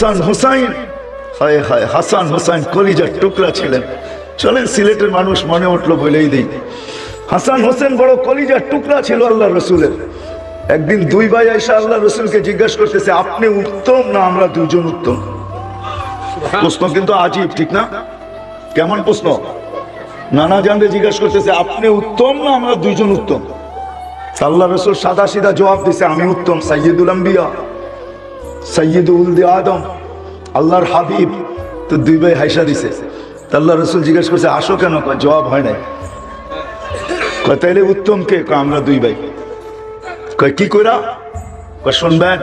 হাসান হুসাইন, হায় হায়, হাসান হুসাইন কলিজার টুকরা ছিলেন। চলেন সিলেটের মানুষ মনে উঠলো বলেই দিই, হাসান হোসেন বড় কলিজার টুকরা ছিল আল্লাহ রসুলের। একদিন দুই ভাই আয়েশা আল্লাহ রসুলকে জিজ্ঞাসা করতেছে, আপনি উত্তম না আমরা দুজন উত্তম? প্রশ্ন কিন্তু আজীব, ঠিক না? কেমন প্রশ্ন? নানা জানরে জিজ্ঞাসা করতেছে, আপনি উত্তম না আমরা দুইজন উত্তম? আল্লাহ রসুল সাদা সিধা জবাব দিছে, আমি উত্তম, সাইয়্যিদুল আম্বিয়া, সাইয়্যিদুল উলদে আদম, আল্লাহর হাবিব। তো দুই ভাই হাইসা দিছে। আল্লাহ রসুল জিজ্ঞাসা করছে, আসো কেন? জবাব হয় নাই। কয় তাইলে উত্তম কে? আমরা দুই ভাই। কয় কি কইরা? কয় শুনবেন,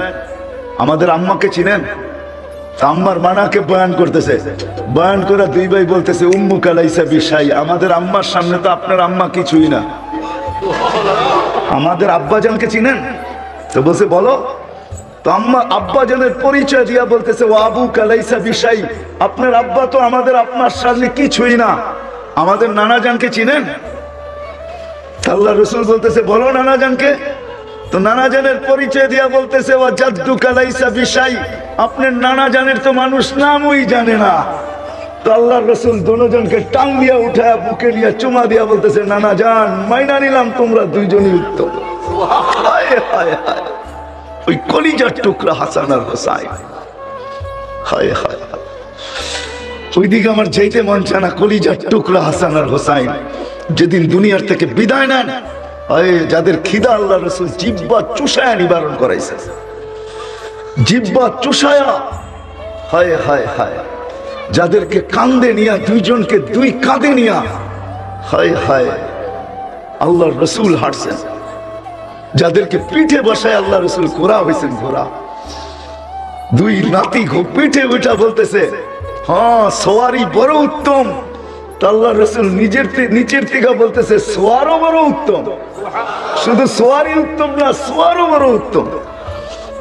আমাদের আম্মাকে চিনেন? আম্মার মানাকে বয়ান করতেছে, বয়ান করে দুই ভাই বলতেছে, উম্মু কালাইসা বিশাই, আমাদের আম্মার সামনে তো আপনার আম্মা কিছুই না। আমাদের আব্বাজানকে চিনেন? তো বলছে বলো। তো আম্মা আব্বাজানের পরিচয় দিয়া বলতেছে, ও আবু কালাইসা বিশাই, আপনার আব্বা তো আমাদের আপনার সামনে কিছুই না। আমাদের নানাজানকে চিনেন? আল্লাহ রসুল বলতেছে, বলো নানাজানকে। তো নানাজানের পরিচয় দিয়া বলতেছে, ও জাদ্দু কালাইসা বিশাই, আপনার নানাজানের তো মানুষ নামই জানে না। তো আল্লাহ রসুল দুজনকে টান দিয়া উঠায় বুকে নিয়ে চুমা দিয়া বলতেছে, নানাজান মাইনা নিলাম, তোমরা দুইজনই উত্তম। ওই কলিজার টুকরা হাসান আর হোসাইন, হায় হায়, ওইদিকে আমার যেতে মন চায় না। কলিজার টুকরা হাসান আর হোসাইন যেদিন দুনিয়ার থেকে বিদায় নেন, যাদের খিদা আল্লাহ রসুল জিব্বা চুষায়া নিবারণ করাইছে, জিব্বা চুষায়া, হায় হায় হায়, যাদেরকে কান্দে নিয়া, দুইজনকে দুই কাঁধে নিয়া, হায় হায়, আল্লাহ রসুল হাঁটছেন, যাদেরকে পিঠে বসায় আল্লাহ রসুল ঘোরা হয়েছেন, ঘোরা। দুই নাতি পিঠে উঠা বলতেছে, হ্যাঁ সোয়ারি বড় উত্তম। আল্লাহ রসুল নিচের থেকে বলতেছে, সোয়ারও বড় উত্তম। শুধু সোয়ারি উত্তম না, সোয়ারও বড় উত্তম।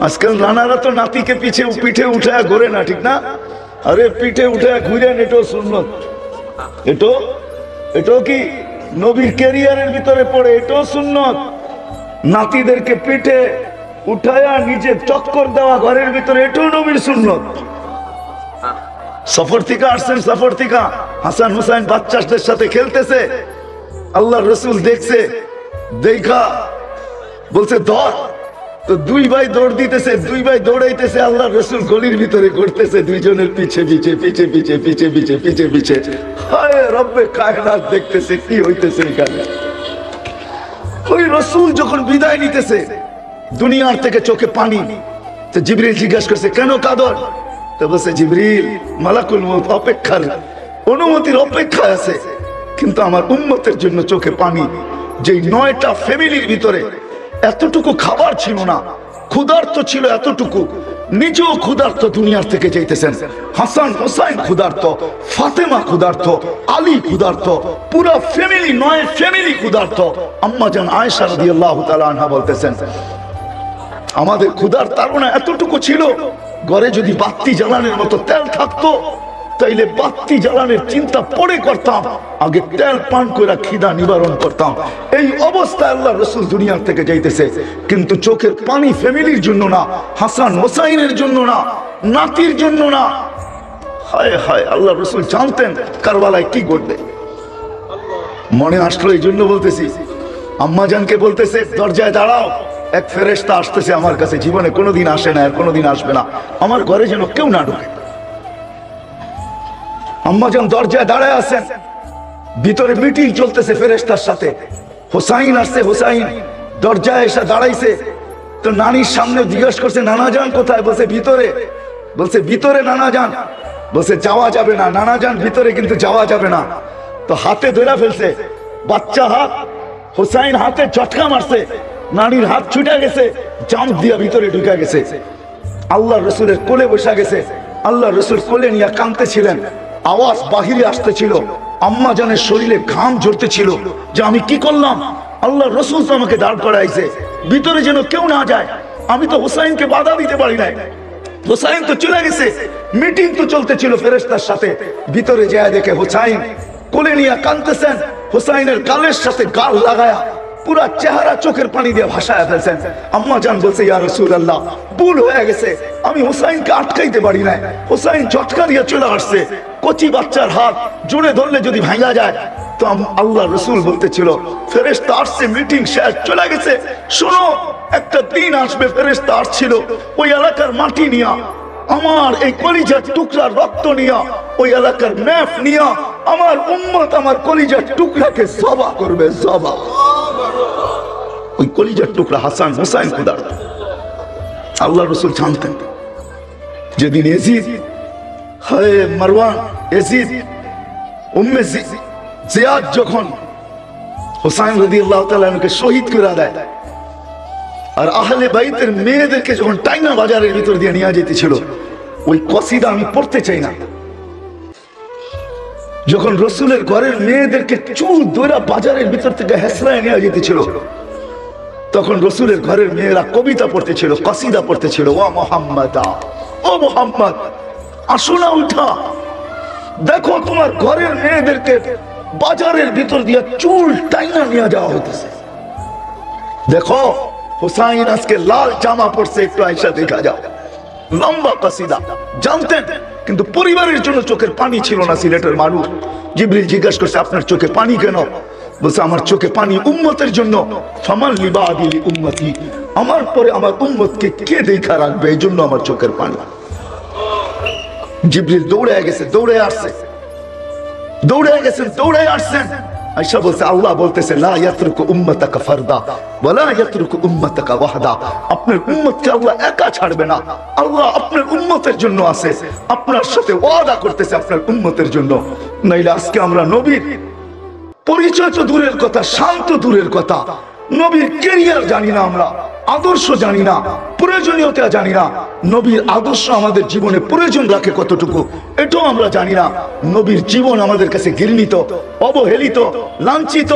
আজকাল রানারা তো নাতিকে পিঠে উঠায় ঘোরে না, ঠিক না? আরে পিঠে উঠায় ঘুরেন, এটাও সুন্নত, এটাও কি নবীর ক্যারিয়ারের ভিতরে পড়ে, এটাও সুন্নত। নাতিদেরকে পিঠে উঠায়া নিজে চক্কর দেওয়া ঘরের ভিতরে, এটাও নবীর সুন্নত। সফর থেকে আসছেন, সফর থেকে হাসান হুসাইন বাচ্চাদের সাথে খেলতেছে, আল্লাহ রসুল দেখছে, দেখা বলছে ধর। তো দুই ভাই দৌড় দিতেছে, দুই ভাই দৌড়াইতেছে, আল্লাহ রসুল গলির ভিতরে করতেছে, দুইজনের পিছে পিছে পিছে পিছে পিছে পিছে পিছে পিছে। হায় রব্বে কায়নাত দেখতেছে কি হইতেছে এখানে। ওই রসুল যখন বিদায় নিতেছে দুনিয়ার থেকে, চোখে পানি। তো জিবরিল জিজ্ঞাসা করছে, কেন কাঁদন? তো বলছে, জিবরিল মালাকুল মউত অপেক্ষার, অনুমতির অপেক্ষায় আছে, কিন্তু আমার উম্মতের জন্য চোখে পানি। যেই 9টা ফ্যামিলির ভিতরে এতটুকু খাবার ছিল না, ক্ষুধার্ত ছিল এতটুকু, নিজেও ক্ষুধার্ত দুনিয়ার থেকে যাইতেছেন। হাসান হোসাইন ক্ষুধার্ত, ফাতেমা ক্ষুধার্ত, আলী ক্ষুধার্ত, পুরো ফ্যামিলি 9 ফ্যামিলি ক্ষুধার্ত। আম্মা জান আয়েশা রাদিয়াল্লাহু তাআলা আনহা বলতেছেন, আমাদের ক্ষুধার তাড়না এতটুকু ছিল, ঘরে যদি বাতি জ্বালানোর মতো তেল থাকতো তাইলে বাতি জ্বালানোর চিন্তা পরে করতাম, আগে তেল পান করে খিদা নিবারণ করতাম। এই অবস্থায় আল্লাহ রসুল দুনিয়ার থেকে যাইতেছে, কিন্তু চোখের পানি ফ্যামিলির জন্য না, হাসান হোসাইনের জন্য না, নাতির জন্য না। হায় হায়, আল্লাহ রসুল জানতেন কারবালায় কি ঘটবে। মনে আসলো, এই জন্য বলতেছি। আম্মা জানকে বলতেছে, দরজায় দাঁড়াও, এক ফেরেশতা আসতেছে আমার কাছে, জীবনে কোনোদিন আসে না, আর কোনোদিন আসবে না, আমার ঘরে যেন কেউ না ঢোকে। আম্মা জান দরজায় দাঁড়ায় আছেন, ভিতরে মিটিং চলতেছে ফেরেশতার সাথে। হোসাইন আসছে, হোসাইন দরজায় এসে দাঁড়াইছে। তো নানির সামনে জিজ্ঞাসা করছে, নানা জান কোথায়? বলছে ভিতরে। বলছে ভিতরে নানা জান? বলছে যাওয়া যাবে না নানা জান, ভিতরে কিন্তু যাওয়া যাবে না। তো হাতে ধরে ফেলছে, বাচ্চা হাত, হোসাইন হাতে ঝটকা মারছে, নানির হাত ছুটে গেছে, জাম্প দিয়া ভিতরে ঢুকে গেছে, আল্লাহ রসুলের কোলে বসে গেছে। আল্লাহ রসুল কোলে নিয়ে কাঁদতেছিলেন, আওয়াজ বাহিরে আসতেছিল, আম্মা জানের শরীরে ঘাম ঝরতেছিল যে আমি কি করলাম, আল্লাহ রসুল তো আমাকে দাঁড় করাইছে, ভিতরে যেন কেউ না যায়। আমি তো হোসাইনকে বাধা দিতে পারি নাই, হোসাইন তো চলে গেছে, মিটিং তো চলতেছিল ফেরেশতার সাথে। ভিতরে যায় দেখে হোসাইন কোলে নিয়ে কাঁদতেছেন, হোসাইনের গালের সাথে গাল লাগায়া পুরা চেহারা চোখের পানি দিয়ে ভাসায় ফেলছেন। আম্মা জান বলছে, ইয়া রাসূলুল্লাহ, ভুল হয়ে গেছে, আমি হুসাইনকে আটকাইতে পারি না। হুসাইন ঝটকা দিয়ে চলে আসছে, কচি বাচ্চার হাত জোরে ধরলে যদি ভাঙা যায়। তো আল্লাহ রসুল বলতেছিল, ফেরেশতা আসছে, মিটিং শেষ, চলে গেছে। শোনো, একটা দিন আসবে, ফেরেশতা আসছিল ওই এলাকার মাটি নিয়া, আমার এই কলিজার টুকরার রক্ত নিয়া, ওই এলাকার ম্যাপ নিয়া আমার উম্মত আমার কলিজার টুকরাকে জবা করবে, জবা। ওই কলিজার টুকরা হাসান হুসাইন খুদার। আল্লাহ রসুল জানতেন যেদিন ইয়াজিদ, হায় মারওয়ান, ইয়াজিদ উম্মে জিয়াদ যখন হুসাইন রাদিয়াল্লাহু তাআলা আনহুকে শহীদ করে দেয়, আর আহলে বাইতের মেয়েদেরকে যখন টাইনা বাজারের ভিতর দিয়ে নিয়ে যেতেছিল, ওই কসিদা আমি পড়তে চাই না। যখন রসুলের ঘরের মেয়েদেরকে চুল ধরে বাজারের ভিতর থেকে হেসরায় নিয়ে যেতেছিল, তখন রসুলের ঘরের মেয়েরা কবিতা পড়তেছিল, কসিদা পড়তেছিল, ও মুহাম্মদ, ও মুহাম্মদ, আসো না, উঠা, দেখো তোমার ঘরের মেয়েদেরকে বাজারের ভিতর দিয়ে চুল টাইনা নিয়ে যাওয়া হতেছে। দেখো হুসাইন আজকে লাল জামা পড়ছে, একটু আয়সা দেখা যাও। লম্বা কসিদা জানতেন, কিন্তু পরিবারের জন্য চোখের পানি ছিল না সিলেটের মানুষ। জিবরিল জিজ্ঞাসা করছে, আপনার চোখে পানি কেন? বলছে, আমার চোখে পানি উম্মতের জন্য। ফামান লিবাদি উম্মতি, আমার পরে আমার উম্মতকে কে দেখা রাখবে, এই জন্য আমার চোখের পানি। জিবরিল দৌড়ে গেছে, দৌড়ে আসছে, দৌড়ে গেছেন, দৌড়ে আসছেন। আয়েশা বলছে, আল্লাহ বলতেছে, লা ইয়াতরুকু উম্মাতাকা ফারদা ওয়ালা ইয়াতরুকু উম্মাতাকা ওয়াহদা। আপনার উম্মতকে আল্লাহ একা ছাড়বে না, আল্লাহ আপনার উম্মতের জন্য আছে, আপনার সাথে ওয়াদা করতেছে আপনার উম্মতের জন্য। নাইলে আজকে আমরা নবীর পরিচয় তো দূরের কথা, শান্ত দূরের কথা, নবীর ক্যারিয়ার জানি না, আমরা আদর্শ জানি না, প্রয়োজনীয়তা জানি না, নবীর আদর্শ আমাদের জীবনে প্রয়োজন রাখে কতটুকু এটাও আমরা জানি না। নবীর জীবন আমাদের কাছে ঘৃণিত, অবহেলিত, লাঞ্ছিত,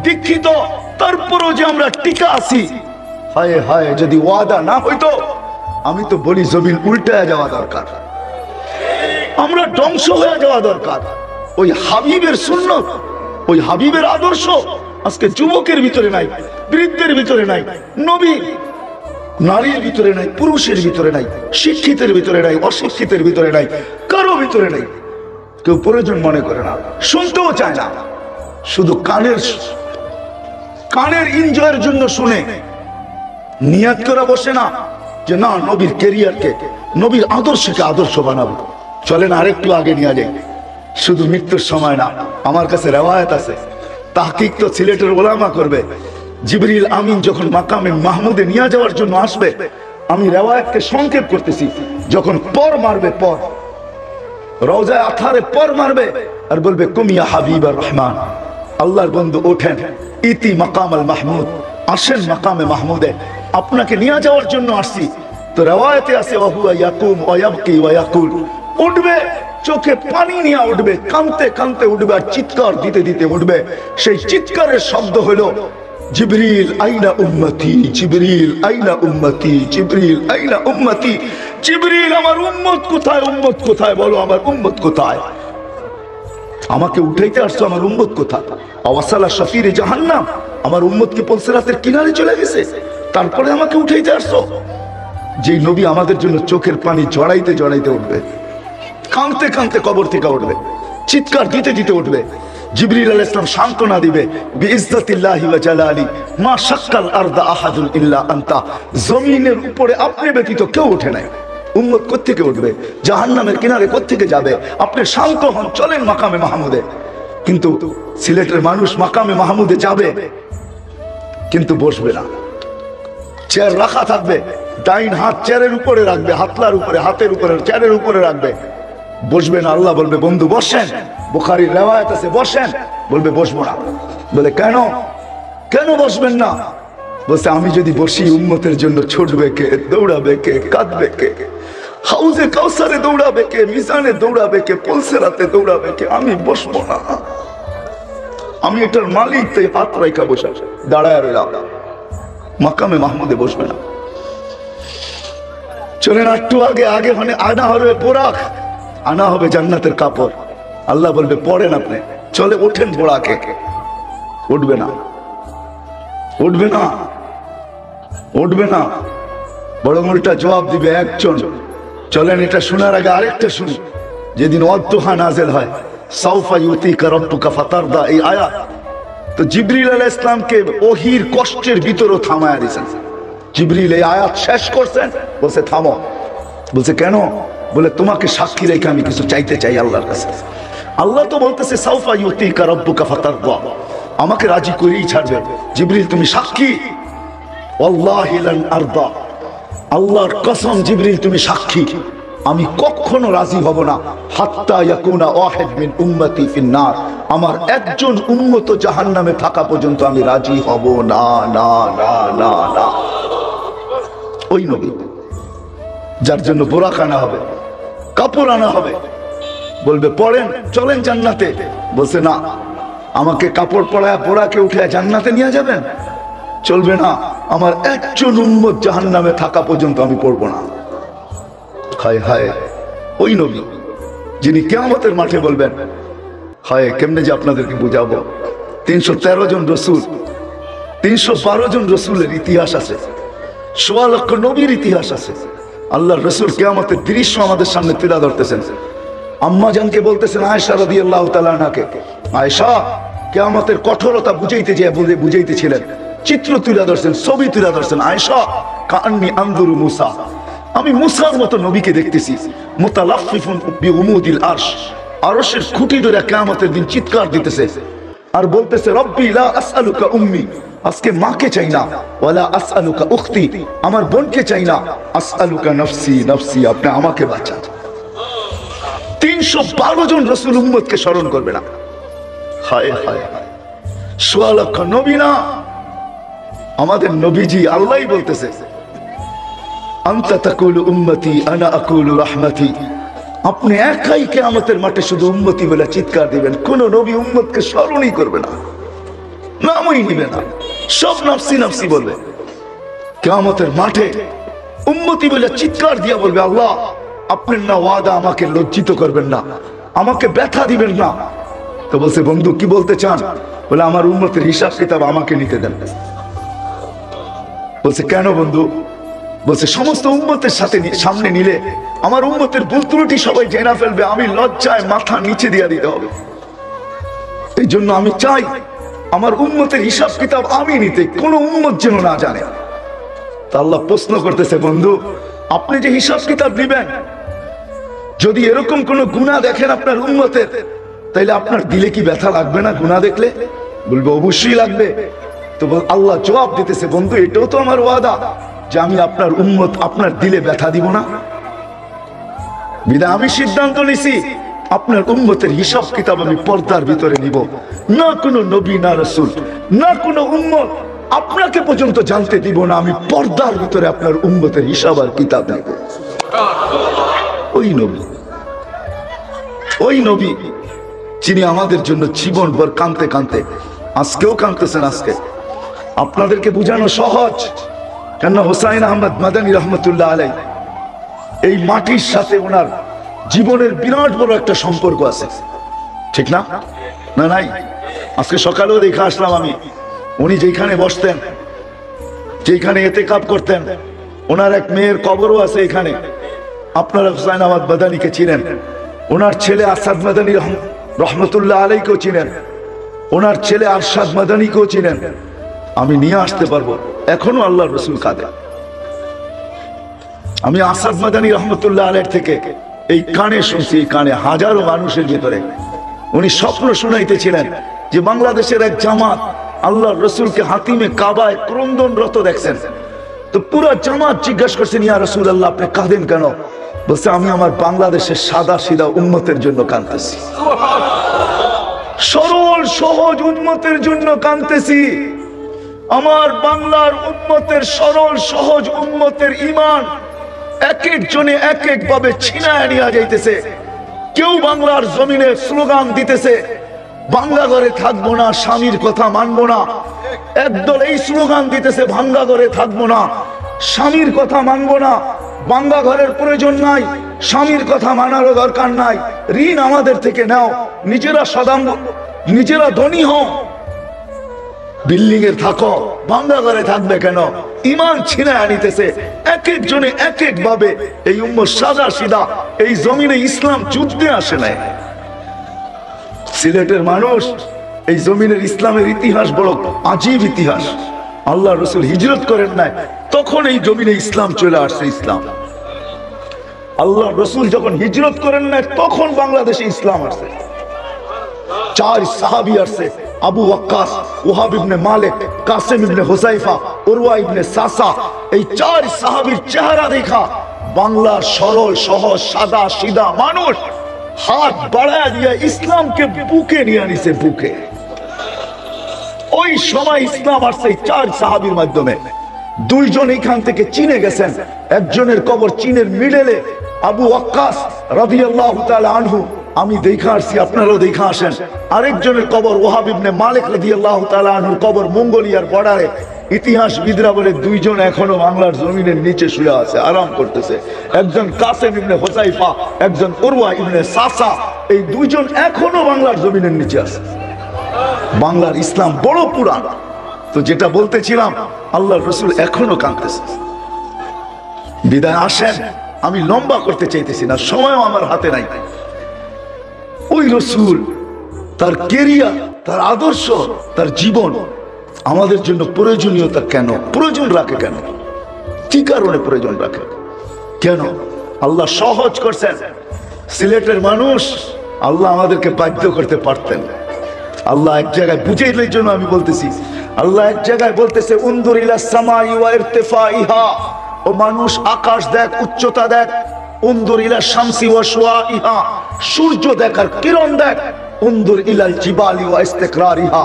দীক্ষিত, তারপরও যে আমরা টিকা আছি। হায় হায়, যদি ওয়াদা না হইতো, আমি তো বলি জমিন উল্টায় যাওয়া দরকার, আমরা ধ্বংস হয়ে যাওয়া দরকার। ওই হাবিবের সুন্নত, ওই হাবিবের আদর্শ আজকে যুবকের ভিতরে নাই, বৃদ্ধের ভিতরে নাই, নবী নারীর ভিতরে নাই, পুরুষের ভিতরে নাই, শিক্ষিতের ভিতরে নাই, অশিক্ষিতের ভিতরে নাই, কারো ভিতরে নাই। কেউ প্রয়োজন মনে করে না, শুনতেও চায় না, শুধু কানের এনজয়ের জন্য শুনে, নিয়াত করে বসে না যে না নবীর ক্যারিয়ারকে, নবীর আদর্শকে আদর্শ বানাবো। চলেন আরেকটু আগে নিয়ে যাই, শুধু মৃত্যুর সময় না। আমার কাছে রেওয়ায়েত আছে, তাহকিক তো সিলেটের ওলামা করবে। জিবরিল আমিন যখন মাকামে মাহমুদে নিয়ে যাওয়ার জন্য আসবে, আমি রেওয়ায়েতকে সংক্ষেপ করতেছি, যখন পর মারবে, পর রওজায়ে আথারে পর মারবে আর বলবে, কুমিয়া হাবিবার রহমান, আল্লাহর বন্ধু ওঠেন, ইতি মাকাম আল মাহমুদ, আসেন মাকামে মাহমুদে, আপনাকে নিয়ে যাওয়ার জন্য আসছি। তো রেওয়ায়েতে আছে, ওয়াহুয়া ইয়াকুম ওয়া ইয়াবকি ওয়া ইয়াকুল, উঠবে, চোখে পানি নিয়ে উঠবে, কাঁদতে কাঁদতে উঠবে, আর চিৎকার দিতে দিতে উঠবে। সেই চিৎকারের শব্দ হলো, জিবরিল আইনা উম্মতি, জিবরিল আইনা উম্মতি, জিবরিল আইনা উম্মতি, জিবরিল আমার উম্মত কোথায়, উম্মত কোথায়, বলো আমার উম্মত কোথায়, আমাকে উঠাইতে আসছো, আমার উম্মত কোথায়? আওয়াসালা শফিরে জাহান্নাম, আমার উম্মত কি পলসরাতের কিনারে চলে গেছে, তারপরে আমাকে উঠাইতে আসছো? যেই নবী আমাদের জন্য চোখের পানি জড়াইতে জড়াইতে উঠবে, কাঁদতে কাঁদতে কবর থেকে উঠবে, চিৎকার দিতে দিতে উঠবে, জিবরিল আলাইহিস সালাম সান্ত্বনা দিবে, বিইজ্জাতিল্লাহি ওয়া জালালি মা শাক্কাল আরদা আহাদুন ইল্লা আনতা, জমিনের উপরে আপনি ব্যতীত কেউ ওঠে নাই। উম্মত কোত্থেকে উঠবে? জাহান্নামের কিনারে কোত্থেকে যাবে? আপনি শান্ত হন, চলেন মাকামে মাহমুদে। কিন্তু সিলেটের মানুষ মাকামে মাহমুদে যাবে, কিন্তু বসবে না, চেয়ার রাখা থাকবে, ডাইন হাত চেয়ারের উপরে রাখবে, হাতলার উপরে, হাতের উপরে, চেয়ারের উপরে রাখবে, বসবে না। আল্লাহ বলবে, বন্ধু বসেন, বুখারীর রিওয়ায়াত আছে, বসেন, বলবে বসবো না। বলে কেন, কেন বসবেন না? বলছে, আমি যদি বসি উম্মতের জন্য ছুটবে কে, দৌড়াবে কে, কাঁদবে কে, হাউজে কাউসারে দৌড়াবে কে, মিজানে দৌড়াবে কে, পলসেরাতে দৌড়াবে কে, আমি বসবো না। আমি এটার মালিক, তাই হাত রাখা বসে দাঁড়ায় রইলাম, মাকামে মাহমুদে বসবে না। চলেন একটু আগে, আগে মানে আনা হবে বোরাক, আনা হবে জান্নাতের কাপড়। আল্লাহ বলবে, পড়েন আপনি, চলে ওঠেন বোরাকে, উঠবে না। উঠবে না, উঠবে না, বরং উল্টা জবাব দিবে একজন। চলেন এটা শোনার আগে আরেকটা শুনি। যেদিন ওয়াদ্দুহা নাযিল হয়, সাউফা ইউতিকা রাব্বুকা ফাতারদা, এই আয়াত তো জিবরিল আলাইহিস সালামকে ওহীর কষ্টের ভিতরও থামায়া দিয়েছেন। জিবরিল এই আয়াত শেষ করছেন, বলছে থামো। বলছে কেন? বলে তোমাকে সাক্ষী রেখে আমি কিছু চাইতে চাই আল্লাহর কাছে। আল্লাহ তো বলতেছে সাউফা ইউতিকা রাব্বুকা ফাতারদা, আমাকে রাজি করেই ছাড়বে। জিবরিল তুমি সাক্ষী? ওয়াল্লাহি লান আরদা, আল্লাহর কসম জিবরিল তুমি সাক্ষী, আমি কখনো রাজি হব না হাত্তা ইয়াকুনা ওয়াহিদ মিন উম্মতি ফিন্নার, আমার একজন উম্মত জাহান্নামে থাকা পর্যন্ত আমি রাজি হব না, না না না না। ওই নবী যার জন্য বোরাক আনা হবে, কাপড় আনা হবে, বলবে পড়েন চলেন জান্নাতে। বলছে না, আমাকে কাপড় পরায় বোরাকে উঠে জান্নাতে নিয়ে যাবেন? চলবে না, আমার একজন উম্মত জাহান্নামে থাকা পর্যন্ত আমি পড়বো না। হায় হায়, ওই নবী যিনি কিয়ামতের মাঠে বলবেন, হায় কেমনে যে আপনাদেরকে বুঝাবো। 313 জন রসুল, 312 জন রসুলের ইতিহাস আছে, 1.25 লক্ষ নবীর ইতিহাস আছে। আল্লাহর রসুল কিয়ামতের দৃশ্য আমাদের সামনে তুলে ধরতেছেন। আম্মা জানকে বলতেছেন আয়েশা রাদিয়াল্লাহু তাআলা আনহাকে, আয়েশা কিয়ামতের কঠোরতা বুঝাইতে যে বুঝাইতেছিলেন, চিত্র তুলে ধরছেন, ছবি তুলে ধরছেন। আয়েশা কান্নি আনজুরু মুসা, আমি মুসার মতো নবীকে দেখতেছি, মুতালাফফিফুন বিউমুদিল আরশ, আরশের খুঁটি ধরে কিয়ামতের দিন চিৎকার দিতেছে আর বলতেছে রব্বি লা আসআলুকা উম্মি, আজকে মাকে চাই না, ওয়ালা আসআলুকা উখতি, আমার বোনকে চাই না, আসআলুকা নফসি নফসি, আপনি আমাকে বাঁচান। 312 জন রাসূল উম্মতকে স্মরণ করবে না। হায় হায়, 1.25 লক্ষ নবী না, আমাদের নবীজি আল্লাহই বলতেছে আনতা তাকুলু উম্মতি আনা আকুলু রাহমাতি, আপনি একাই কিয়ামতের মাঠে শুধু উম্মতি বলে চিৎকার দিবেন, কোন নবী উম্মতকে স্মরণই করবে না, নামই নিবে না, সব নফসি নফসি বলবে। কিয়ামতের মাঠে উম্মতি বলে চিৎকার দিয়া বলবে আল্লাহ আপনার না ওয়াদা, আমাকে লজ্জিত করবেন না, আমাকে ব্যথা দিবেন না। তো বলছে বন্ধু কি বলতে চান? বলে আমার উম্মতের হিসাব কিতাব আমাকে নিতে দেন। বলছে কেন বন্ধু? বলছে সমস্ত উম্মতের সাথে সামনে নিলে আমার উম্মতের ভুল ত্রুটি সবাই জেনে ফেলবে, আমি লজ্জায় মাথা নিচে দিয়ে দিতে হবে, এই জন্য আমি চাই আমার উম্মতের হিসাব কিতাব আমি নিতে, কোন উম্মত যেন না জানে। তা আল্লাহ প্রশ্ন করতেছে বন্ধু আপনি যে হিসাব কিতাব নিবেন, যদি এরকম কোন গুনাহ দেখেন আপনার উম্মতের, তাইলে আপনার দিলে কি ব্যথা লাগবে না গুনাহ দেখলে? বলবে অবশ্যই লাগবে। তো আল্লাহ জবাব দিতেছে বন্ধু এটাও তো আমার ওয়াদা যে আমি আপনার উম্মত আপনার দিলে ব্যথা দিব না। বিধায় আমি সিদ্ধান্ত নিছি আপনার উম্মতের হিসাব কিতাব আমি পর্দার ভিতরে নিব না, কোন নবী না রাসূল না কোন উম্মত আপনাকে পর্যন্ত জানতে দিব না, আমি পর্দার ভিতরে আপনার উম্মতের হিসাব আর কিতাব নেব। ওই নবী, ওই নবী যিনি আমাদের জন্য জীবনভর কাঁদতে কাঁদতে, আজকেও কাঁদতেছেন। আজকে আপনাদেরকে বুঝানো সহজ, কেননা হুসাইন আহমদ মাদানী রহমতুল্লাহ আলাইহি এই মাটির সাথে ওনার জীবনের বিরাট বড় একটা সম্পর্ক আছে, ঠিক না? না নাই? আজকে সকালেও দেখে আসলাম আমি, উনি যেখানে বসতেন, যেখানে ইতিকাফ করতেন, ওনার এক মেয়ের কবরও আছে এখানে। আপনারা হুসাইন আহমদ মাদানীকে চিনেন, ওনার ছেলে আসাদ মাদানী রহমতুল্লাহ আলাইহিকেও চিনেন, ওনার ছেলে আরশাদ মাদানীকেও চিনেন। আমি নিয়ে আসতে পারবো, এখনো আল্লাহর রাসূল কাঁদে। আমি আসাদ মাদানী রহমতুল্লাহ আলাইহি থেকে এই কানে শুনছি, এই কানে হাজারো মানুষের ভিতরে উনি স্বপ্ন শুনাইতেছিলেন যে বাংলাদেশের এক জামাত আল্লাহর রাসূলকে হাতিমে কাবায় ক্রন্দনরত দেখছেন। তো পুরো জামাত জিজ্ঞাসা করছেন ইয়া রাসূলুল্লাহ আপনি কাঁদেন কেন? বলছে আমি আমার বাংলাদেশের সাদা সিধা উম্মতের জন্য কাঁদতেছি, সরল সহজ উম্মতের জন্য কাঁদতেছি। আমার বাংলার উম্মতের সরল সহজ উম্মতের ঈমান এক একজনে এক এক ভাবে ছিনায় নিয়ে যাইতেছে। কেউ বাংলার জমিনে স্লোগান দিতেছে বাংলা ঘরে থাকবো না, স্বামীর কথা মানবো না। একদল এই স্লোগান দিতেছে ভাঙ্গা ঘরে থাকবো না, স্বামীর কথা মানবো না, বাঙ্গা ঘরের প্রয়োজন নাই, স্বামীর কথা মানারও দরকার নাই, ঋণ আমাদের থেকে নাও, নিজেরা সদাম, নিজেরা ধনী হও। বিল্ডিং এর থাকো, ভাঙ্গা ঘরে থাকবে কেন? ইমান ছিনায় আনিতেছে এক একজনে এক এক ভাবে। এই উম্মত সাদা সিধা, এই জমিনে ইসলাম যুদ্ধে আসে নাই। সিলেটের মানুষ, এই জমিনের ইসলামের ইতিহাস বড় আজীব ইতিহাস। আল্লাহ রসুল হিজরত করেন নাই, তখন এই জমিনে ইসলাম চলে আসছে। ইসলাম আল্লাহ রসুল যখন হিজরত করেন নাই, তখন বাংলাদেশে ইসলাম আসছে। 4 সাহাবী আসছে, আবু ওয়াক্কাস, ওয়াহাব ইবনে মালিক, কাসিম ইবনে হুযায়ফা, উরওয়া ইবনে সাসা। এই 4 সাহাবীর চেহারা দেখা বাংলার সরল সহজ সাদা সিধা মানুষ হাত বাড়ায় দিয়ে ইসলামকে বুকে নিয়ে আনিছে। বুকে ওই সময় ইসলাম আসছে 4 সাহাবীর মাধ্যমে। 2 জন এখান থেকে চীনে গেছেন, একজনের কবর চীনের মিডলে, আবু ওয়াক্কাস রাদিয়াল্লাহু তাআলা আনহু, আমি দেখা আসছি, আপনারাও দেখা আসেন। আরেকজনের কবর ওয়াহাব ইবনে মালিক রাদিয়াল্লাহু তাআলা আনহুর কবর মঙ্গোলিয়ার বর্ডারে। ইতিহাসবিদরা বলে 2 জন এখনো বাংলার জমিনের নিচে শুয়ে আছে, আরাম করতেছে। একজন কাসিম ইবনে হুযায়ফা, একজন উরওয়া ইবনে সাসা। এই 2 জন এখনো বাংলার জমিনের নিচে আছে। বাংলার ইসলাম বড় পুরাণ। তো যেটা বলতেছিলাম, আল্লাহর রাসূল এখনো কাঁদতেছে। বিদায় আসেন, আমি লম্বা করতে চাইতেছি না, সময়ও আমার হাতে নাই। ওই রাসূল, তার কেরিয়ার, তার আদর্শ, তার জীবন আমাদের জন্য প্রয়োজনীয়তা কেন, প্রয়োজন রাখে কেন, কি কারণে প্রয়োজন রাখে কেন? আল্লাহ সহজ করছেন। সিলেটের মানুষ, আল্লাহ আমাদেরকে বাধ্য করতে পারতেন। আল্লাহ এক জায়গায় বুঝাইলের জন্য আমি বলতেছি, আল্লাহ এক জায়গায় বলতেছে, উনদুর ইলাস সামাই ওয়া ইরতিফাইহা, ও মানুষ আকাশ দেখ, উচ্চতা দেখ। উনদুর ইলা শামসি ওয়া শুআইহা, সূর্য দেখ আর কিরণ দেখ। উনদুর ইলাল জিবালি ওয়া ইস্তিকরারিহা,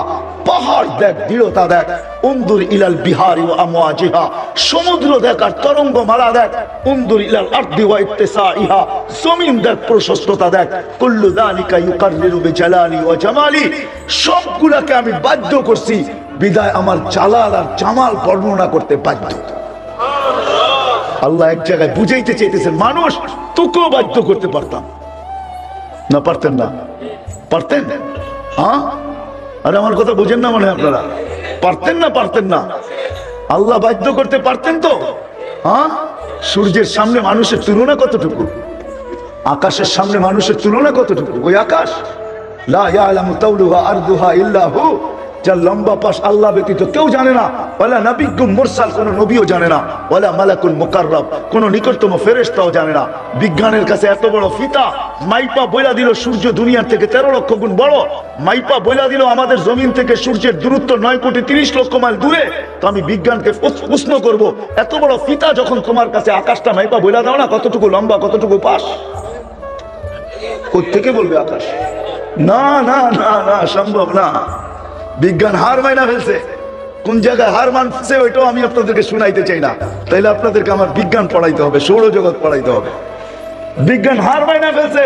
পাহাড় দেখ, দৃঢ়তা দেখ। উনদুর ইলাল বিহারি ওয়া আমওয়াজিহা, সমুদ্র দেখ আর তরঙ্গমালা দেখ। উনদুর ইলাল আরদি ওয়া ইত্তিসাইহা, জমিন দেখ, প্রশস্ততা দেখ। কুল্লু যালিকা ইউকাররিরু বিজালালি ওয়া জামালি, সবগুলোকে আমি বাধ্য করছি, বিদায় আমার জালাল আর জামাল বর্ণনা করতে বাধ্য। আল্লাহ এক জায়গায় বুঝাইতে চাইতেছেন, মানুষ তোকেও বাধ্য করতে পারতাম না, পারতেন না? পারতেন? হ্যাঁ, আরে আমার কথা বুঝেন না মনে হয় আপনারা? পারতেন না? পারতেন না? আল্লাহ বাধ্য করতে পারতেন তো। হ্যাঁ, সূর্যের সামনে মানুষের তুলনা কতটুকু, আকাশের সামনে মানুষের তুলনা কতটুকু? ওই আকাশ, লা ইয়ালামু তাওলুহা আরদুহা ইল্লা হু, যার লম্বা পাশ আল্লাহ ব্যতীত কেউ জানে না। ওয়ালা নাবিয়্যুম মুরসাল, কোন নবীও জানে না। ওয়ালা মালাকুল মুকাররাব, কোন নিকটতম ফেরেশতাও জানে না। বিজ্ঞানের কাছে এত বড় ফিতা, মাইপা বইলা দিল সূর্য দুনিয়ার থেকে 13 লক্ষ গুণ বড়। মাইপা বইলা দিল আমাদের জমিন থেকে সূর্যের দূরত্ব 9,30 লক্ষ মাইল দূরে। তো আমি বিজ্ঞানকে প্রশ্ন করব, এত বড় ফিতা যখন তোমার কাছে, আকাশটা মাইপা বইলা দাও না কতটুকু লম্বা, কতটুকু পাশ? কোত্থেকে বলবে আকাশ? না না না না, সম্ভব না। বিজ্ঞান হার মাইনা ফেলছে। কোন জায়গায় হার মানছে ওইটাও আমি আপনাদেরকে শুনাইতে চাই না, তাইলে আপনাদেরকে আমার বিজ্ঞান পড়াইতে হবে, সৌরজগৎ পড়াইতে হবে। বিজ্ঞান হার মাইনা ফেলছে।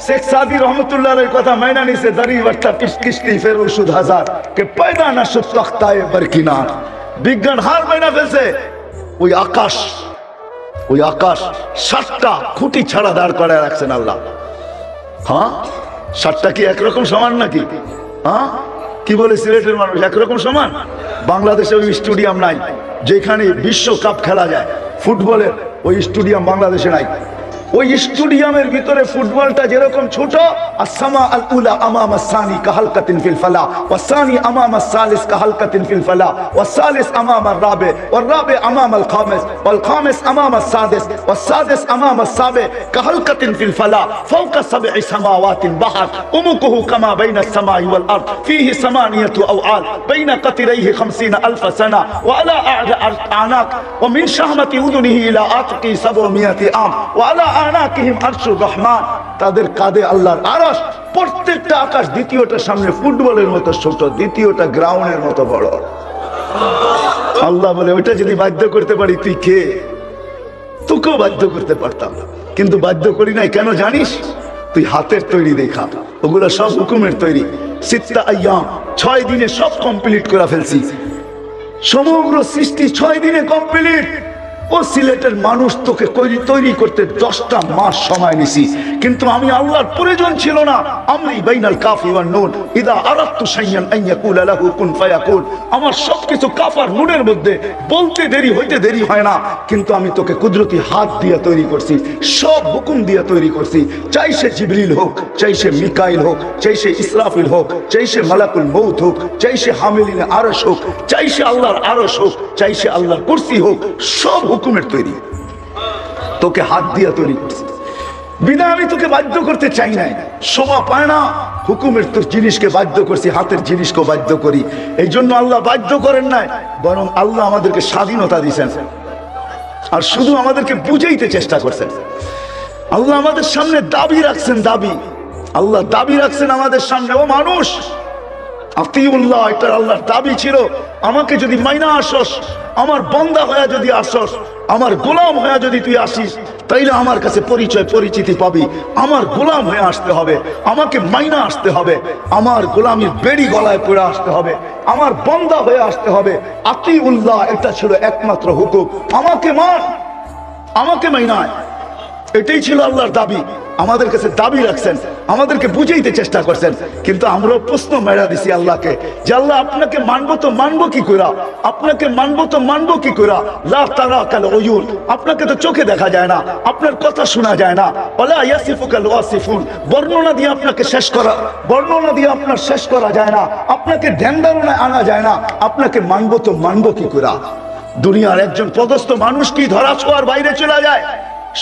শেখ সাদি রহমতুল্লাহ এর কথা মাইনা নিছে, দাড়ি বাচ্চা কিস্তি ফের ওষুধ হাজার কে পয়দা না শুধ তখতায়ে বরকিনার। বিজ্ঞান হার মাইনা ফেলছে। ওই আকাশ, ওই আকাশ 7টা খুঁটি ছাড়া দাঁড় করায় রাখছেন আল্লাহ। হ্যাঁ, 7টা কি একরকম সমান নাকি? হ্যাঁ, কি বলে সিলেটের মানুষ, একরকম সমান? বাংলাদেশে ওই স্টেডিয়াম নাই যেখানে বিশ্বকাপ খেলা যায় ফুটবলের, ওই স্টেডিয়াম বাংলাদেশে নাই। ওই স্টেডিয়ামের ভিতরে ফুটবলটা যেরকম ছোট, আসসামা আল উলা আমামা সানি কাহালকাতিন ফিল ফালা, ওয়াসানি আমামা সালিস কাহালকাতিন ফিল ফালা, ওয়াসালিস আমামা রাবে, ওয়ারাবে আমামা আল খামিস, ওয়াল খামিস আমামা সাদিস, ওয়াসাদিস আমামা সাবে কাহালকাতিন ফিল ফালা, ফাওকা সাবঈ সামাওয়াতিন বাহার উমুকুহু কামা বাইনা সামাই ওয়াল আরদ ফীহি সামানিয়াতু আওআল বাইনা কাতিরাইহি 50,000 সানা ওয়া আলা আ'নাক ওয়া মিন শাহমাতি উযুনিহি ইলা আতকি 700 আম ওয়া আলা আনাকিহিম আরশুর রহমান, তাদের কাঁধে আল্লাহর আরশ। প্রত্যেকটা আকাশ দ্বিতীয়টার সামনে ফুটবলের মতো ছোট, দ্বিতীয়টা গ্রাউন্ডের মতো বড়। আল্লাহ বলে, ওইটা যদি বাধ্য করতে পারি তুই কে? তোকেও বাধ্য করতে পারতাম, কিন্তু বাধ্য করি নাই। কেন জানিস? তুই হাতের তৈরি দেখা, ওগুলো সব হুকুমের তৈরি। সিত্তা আইয়াম, 6 দিনে সব কমপ্লিট করে ফেলছি। সমগ্র সৃষ্টি 6 দিনে কমপ্লিট। ও সিলেটের মানুষ তোকে তৈরি করতে 10টা মাস সময় নিছি, কিন্তু আমি আল্লাহর প্রয়োজন ছিল না। আমরি বাইনাল কাফি ওয়ান নুন ইদা আরাদতু শাইয়ান আন ইয়াকুলা লাহু কুন ফায়াকুন। আমার সবকিছু কাফ আর নুনের মধ্যে, বলতে দেরি হইতে দেরি হয় না, কিন্তু আমি তোকে কুদরতি হাত দিয়ে তৈরি করছি, সব হুকুম দিয়ে তৈরি করছি। চাই সে জিবরিল হোক, চাই সে মিকাইল হোক, চাই সে ইসরাফিল হোক, চাই সে মালাকুল মউত হোক, চাই সে হামিলিনে আরশ হোক, চাই সে আল্লাহর আরশ হোক, চাই সে আল্লাহর কুরসি হোক, সব হুকুমের তৈরি, তোকে হাত দিয়ে তৈরি করছি। বিনা আমি তোকে বাধ্য করতে চাই নাই, শোভা পায় না হুকুমের তোর জিনিসকে বাধ্য করছি, হাতের জিনিসকে বাধ্য করি। এই জন্য আল্লাহ বাধ্য করেন নাই, বরং আল্লাহ আমাদেরকে স্বাধীনতা দিয়েছেন আর শুধু আমাদেরকে বুঝাইতে চেষ্টা করছেন। আল্লাহ আমাদের সামনে দাবি রাখছেন, দাবি আল্লাহ দাবি রাখছেন আমাদের সামনে, ও মানুষ আতিউল্লাহ, এটা আল্লাহর দাবি ছিল। আমাকে যদি মাইনা আসস, আমার বান্দা হয়ে যদি আসস, আমার গোলাম হয়ে যদি তুই আসিস, তাইলে আমার কাছে পরিচয় পরিচিতি পাবি। আমার গোলাম হয়ে আসতে হবে, আমাকে মাইনা আসতে হবে, আমার গোলামির বেড়ি গলায় পড়ে আসতে হবে, আমার বান্দা হয়ে আসতে হবে। আতিউল্লাহ এটা ছিল একমাত্র হুকুম, আমাকে মান, আমাকে মাইনায়, এটাই ছিল আল্লাহর দাবি। আমাদের কাছে দাবি রাখছেন, আমাদেরকে বুঝাইতে চেষ্টা করছেন, কিন্তু আমরা প্রশ্ন মেরা দিছি আল্লাহকে যে আল্লাহ আপনাকে মানবো তো মানবো কি করে, আপনাকে মানবো তো মানবো কি করে। লা তারাকাল উয়ুন, আপনাকে তো চোখে দেখা যায় না, আপনার কথা শোনা যায় না। ওয়ালা ইয়াসিফুকাল ওয়াসিফুন, বর্ণনা দিয়ে আপনাকে শেষ করা, বর্ণনা দিয়ে আপনার শেষ করা যায় না, আপনাকে ধ্যান ধারণায় আনা যায় না। আপনাকে মানবো তো মানবো কি করে। দুনিয়ার একজন পদস্থ মানুষ কি ধরা ছোঁয়ার বাইরে চলে যায়?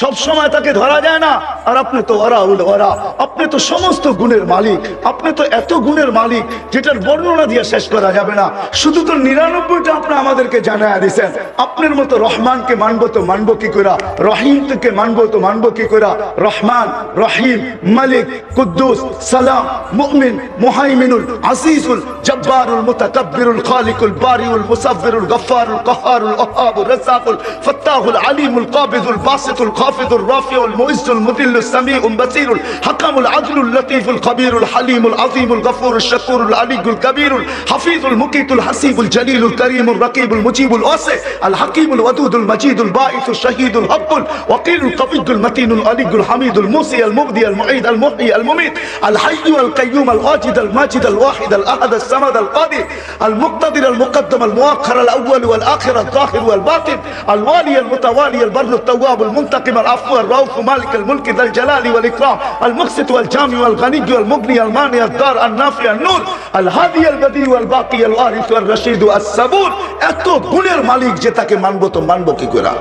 সব সময় তাকে ধরা যায় না। আর আপনি তো ওরা, আপনি তো সমস্ত গুণের মালিক, আপনি তো এত গুণের মালিক যেটার বর্ণনা দিয়ে শেষ করা যাবে না। শুধু তো 99টা আপনি আমাদেরকে জানায়া দিয়েছেন। আপনার মতো রহমানকে মানবো তো মানবো কি করে, রহিম থেকে মানবো তো মানবো কি করে। রহমান, রহিম, মালিক, কুদ্দুস, সালাম, মুমিন, মুহাইমিনুল, আজিজুল, জব্বারুল, মুতাকাব্বিরুল, খালিকুল, বারিউল, মুসাফিরুল, গফফারুল, কাহারুল, ওহাবুল, রাজ্জাকুল, ফাত্তাহুল, আলিমুল, কাবিদুল, বাসিতুল, الخافض الرافع المعز المذل السميع البصير الحكم العدل اللطيف الخبير الحليم العظيم الغفور الشكور العلي الكبير الحفيظ المقيت الحسيب الجليل الكريم الرقيب المجيب الواسع الحكيم الودود المجيد الباعث الشهيد الحق الوقيل القوي المتين العلي الحميد الموصي المبدي المعيد المحيي المميت الحي القيوم الواجد الماجد الواحد الاحد الصمد القادر المقتدر المقدم المؤخر الاول والاخر الظاهر والباطن الوالي المتوالي البر التواب المنتقم العفو الرؤوف مالك الملك ذا الجلال والإكرام المقسط والجامع والغني والمغني المانع الدار النافع النور الهادي البديع والباقي الوارث والرشيد الصبور। এত গুণের মালিক যে তাকে মানবো তো মানবো কি করে,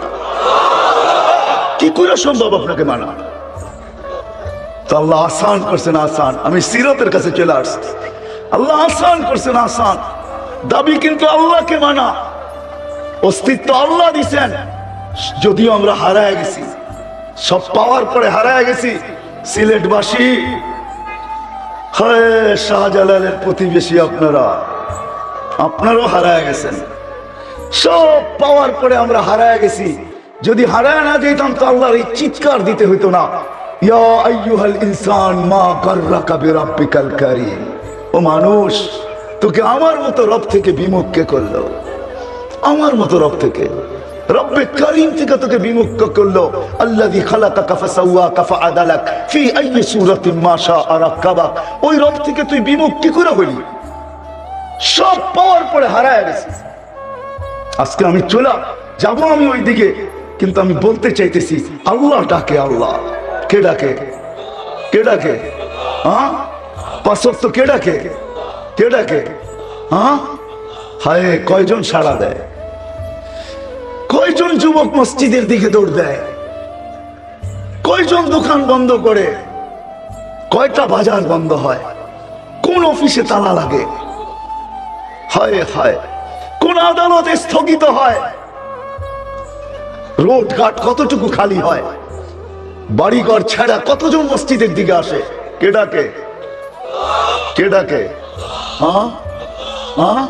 কি করে সম্ভব আপনাকে মানা? তো আল্লাহ আসান করছেন, আসান। আমি সিরাতের কাছে চলে আসছি, আল্লাহ আসান করছেন, আসান। দাবি কিন্তু আল্লাহকে মানা, অস্তিত্ব আল্লাহ দিছেন। যদিও আমরা হারায় গেছি, সব পাওয়ার পরে হারায় গেছি। সিলেটবাসী, হায় শাহজালালের প্রতিবেশী আপনারা, আপনারাও হারায় গেছেন। সব পাওয়ার পরে আমরা হারায় গেছি। যদি হারায় না যেতাম তো আল্লাহর এই চিৎকার দিতে হইতো না, ইয়া আইয়ুহাল ইনসান মা গাররাকা বিরাব্বিকাল কারীম। ও মানুষ, তোকে আমার মতো রব থেকে বিমুখ কে করলো? আমার মতো রব থেকে, রব্বে কারীম থেকে তোকে বিমুখ করলো। আল্লাযী খালাকাকা ফাসাওয়াকা ফাআদালাক ফি আইয়ি সূরাতিন মা শাআ রাক্কাবাক। ওই রব থেকে তুই বিমুখ কি করে হলি? সব পাওয়ার পরে হারায় গেছিস। আজকে আমি চলে যাবো আমি ওই দিকে, কিন্তু আমি বলতে চাইতেছি আল্লাহ ডাকে। আল্লাহ কে ডাকে? কে ডাকে? হ্যাঁ, পাঁচ ওয়াক্ত কে ডাকে? কে ডাকে? হ্যাঁ, হায় কয়জন সাড়া দেয়? কয়জন যুবক মসজিদের দিকে দৌড় দেয়? কয়জন দোকান বন্ধ করে? কয়টা বাজার বন্ধ হয়? কোন অফিসে তালা লাগে? হায় হায়, কোন আদালতে স্থগিত হয়? রোড ঘাট কতটুকু খালি হয়? বাড়িঘর ছাড়া কতজন মসজিদের দিকে আসে? কে ডাকে? কে ডাকে? হ্যাঁ হ্যাঁ,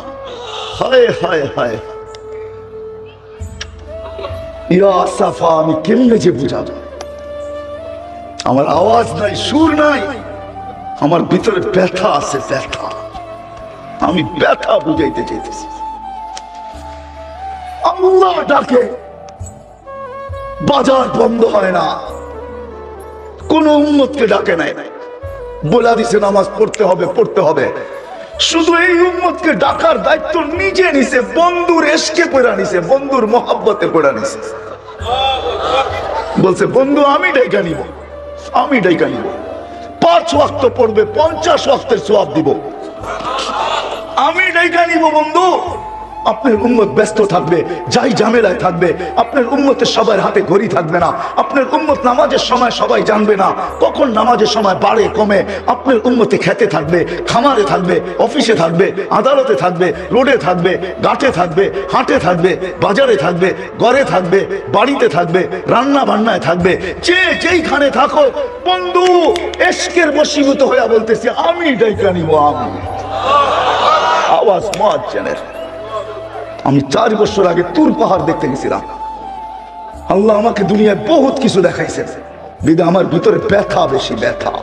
হায় হায় হায়। ইয়া সাফা, আমি কেমনে যে বুঝাবো? আমার আওয়াজ নাই, সুর নাই, আমার ভিতরে ব্যথা আছে, ব্যথা। আমি ব্যথা বুঝাইতে চাইতেছি। আল্লাহ ডাকে, বাজার বন্ধ হয় না, কোন উম্মতকে ডাকে নাই, বলা দিছে নামাজ পড়তে হবে পড়তে হবে। শুধু এই উম্মতকে ডাকার দায়িত্ব নিজে নিছে, বন্ধুর এশকে পড়া নিছে, বন্ধুর মহব্বতে পড়া নিছে। বলছে বন্ধু আমি ডাইকা নিব, আমি ডাইকা নিব, 5 ওয়াক্ত পড়বে, 50 ওয়াক্তের সওয়াব দিব, আমি ডাইকা নিব বন্ধু। আপনার উম্মত ব্যস্ত থাকবে, যাই ঝামেলায় থাকবে, আপনার উম্মতের সবার হাতে ঘড়ি থাকবে না, আপনার উম্মত নামাজের সময় সবাই জানবে না কখন নামাজের সময় বাড়ে কমে। আপনার উম্মতে খেতে থাকবে, খামারে থাকবে, অফিসে থাকবে, আদালতে থাকবে, রোডে থাকবে, ঘাটে থাকবে, হাটে থাকবে, বাজারে থাকবে, ঘরে থাকবে, বাড়িতে থাকবে, রান্না বান্নায় থাকবে, যে যেইখানে থাকো বন্ধু এশকের বশীভূত হয়ে বলতেছি আমি ডাইকা নিব, আমি। আওয়াজ মুয়াজ্জিনের। আমি 4 বছর আগে তুর পাহাড় দেখতে গেছিলাম। আল্লাহ আমাকে দুনিয়ায় বহুত কিছু দেখাইছে, বিদা আমার ভিতরে ব্যথা বেশি, ব্যথা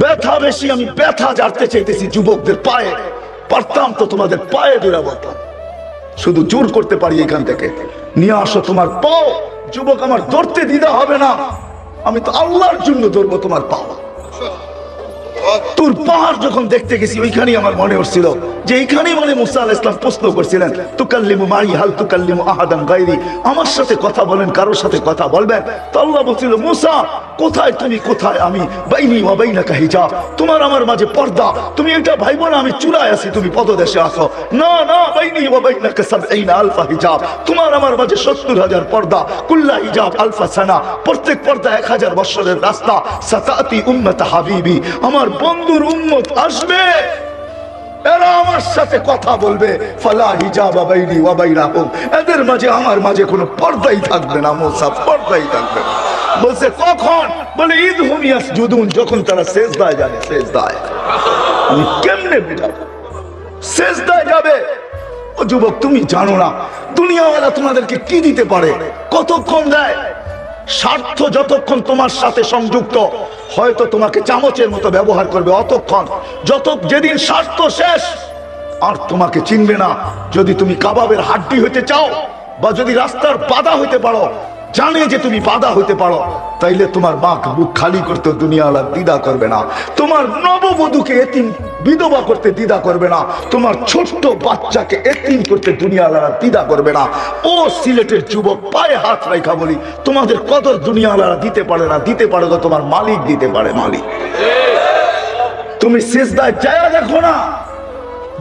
ব্যথা বেশি। আমি ব্যথা জানতে চাইতেছি যুবকদের পায়ে, পারতাম তো তোমাদের পায়ে ধরে বলতাম, শুধু জোর করতে পারি এখান থেকে নিয়ে আসো তোমার পাও। যুবক আমার ধরতে দ্বিধা হবে না, আমি তো আল্লাহর জন্য ধরবো তোমার পাও। তুর পাহাড় যখন দেখতে গেছি ওইখানেই আমার মনে হচ্ছিল যে এইখানেই মানে মুসা আলাইহিস সালাম প্রশ্ন করছিলেন তুকাল্লিমু মাই হাল তুকাল্লিমু আহাদান গায়রি, আমার সাথে কথা বলেন, কারোর সাথে কথা বলবেন? তো আল্লাহ বলছিল মুসা কোথায় তুমি, কোথায় আমি, বাইনি ওয়া বাইনাকা হিজাব, তোমার আমার মাঝে পর্দা, তুমি এটা ভাইবো না আমি চূড়ায় আছি তুমি পদদেশে আসো, না না, বাইনি ওয়া বাইনাকা ৭০ আলফা হিজাব, তোমার আমার মাঝে ৭০,০০০ পর্দা, কুল্লা হিজাব আলফা সানা, প্রত্যেক পর্দা ১০০০ বছরের রাস্তা, সাতাতি উম্মত হাবিবি, আমার বন্ধুর উম্মত আসবে, এরা আমার সাথে কথা বলবে, ফালা হিজাবা বাইনি ওয়া বাইনাহুম, এদের মাঝে আমার মাঝে কোনো পর্দাই থাকবে না, মুসা পর্দাই থাকবে না। বলছে কখন? বলে ইদহুম ইয়াসজুদুন, যখন তারা সিজদায় যাবে, সিজদায়। আমি কেমনে বুঝাবো? সিজদায় যাবে। ও যুবক তুমি জানো না দুনিয়াওয়ালা তোমাদেরকে কি দিতে পারে, কতক্ষণ দেয়? স্বার্থ যতক্ষণ তোমার সাথে সংযুক্ত, হয়তো তোমাকে চামচের মতো ব্যবহার করবে অতক্ষণ, যেদিন স্বার্থ শেষ আর তোমাকে চিনবে না। যদি তুমি কাবাবের হাড্ডি হইতে চাও বা যদি রাস্তার বাধা হইতে পারো, জানে যে তুমি বাধা হইতে পারো, তাইলে তোমার বুক খালি করতে দুনিয়াওয়ালা দ্বিধা করবে না, তোমার নববধূকে এতিম বিধবা করতে দ্বিধা করবে না, তোমার ছোট্ট বাচ্চাকে এতিম করতে দুনিয়াওয়ালারা দ্বিধা করবে না। ও সিলেটের যুবক পায়ে হাত রাখা বলি, তোমাদের কদর দুনিয়াওয়ালারা দিতে পারে না, দিতে পারে তো তোমার মালিক দিতে পারে, মালিক। তুমি সিজদায় যায় দেখো না,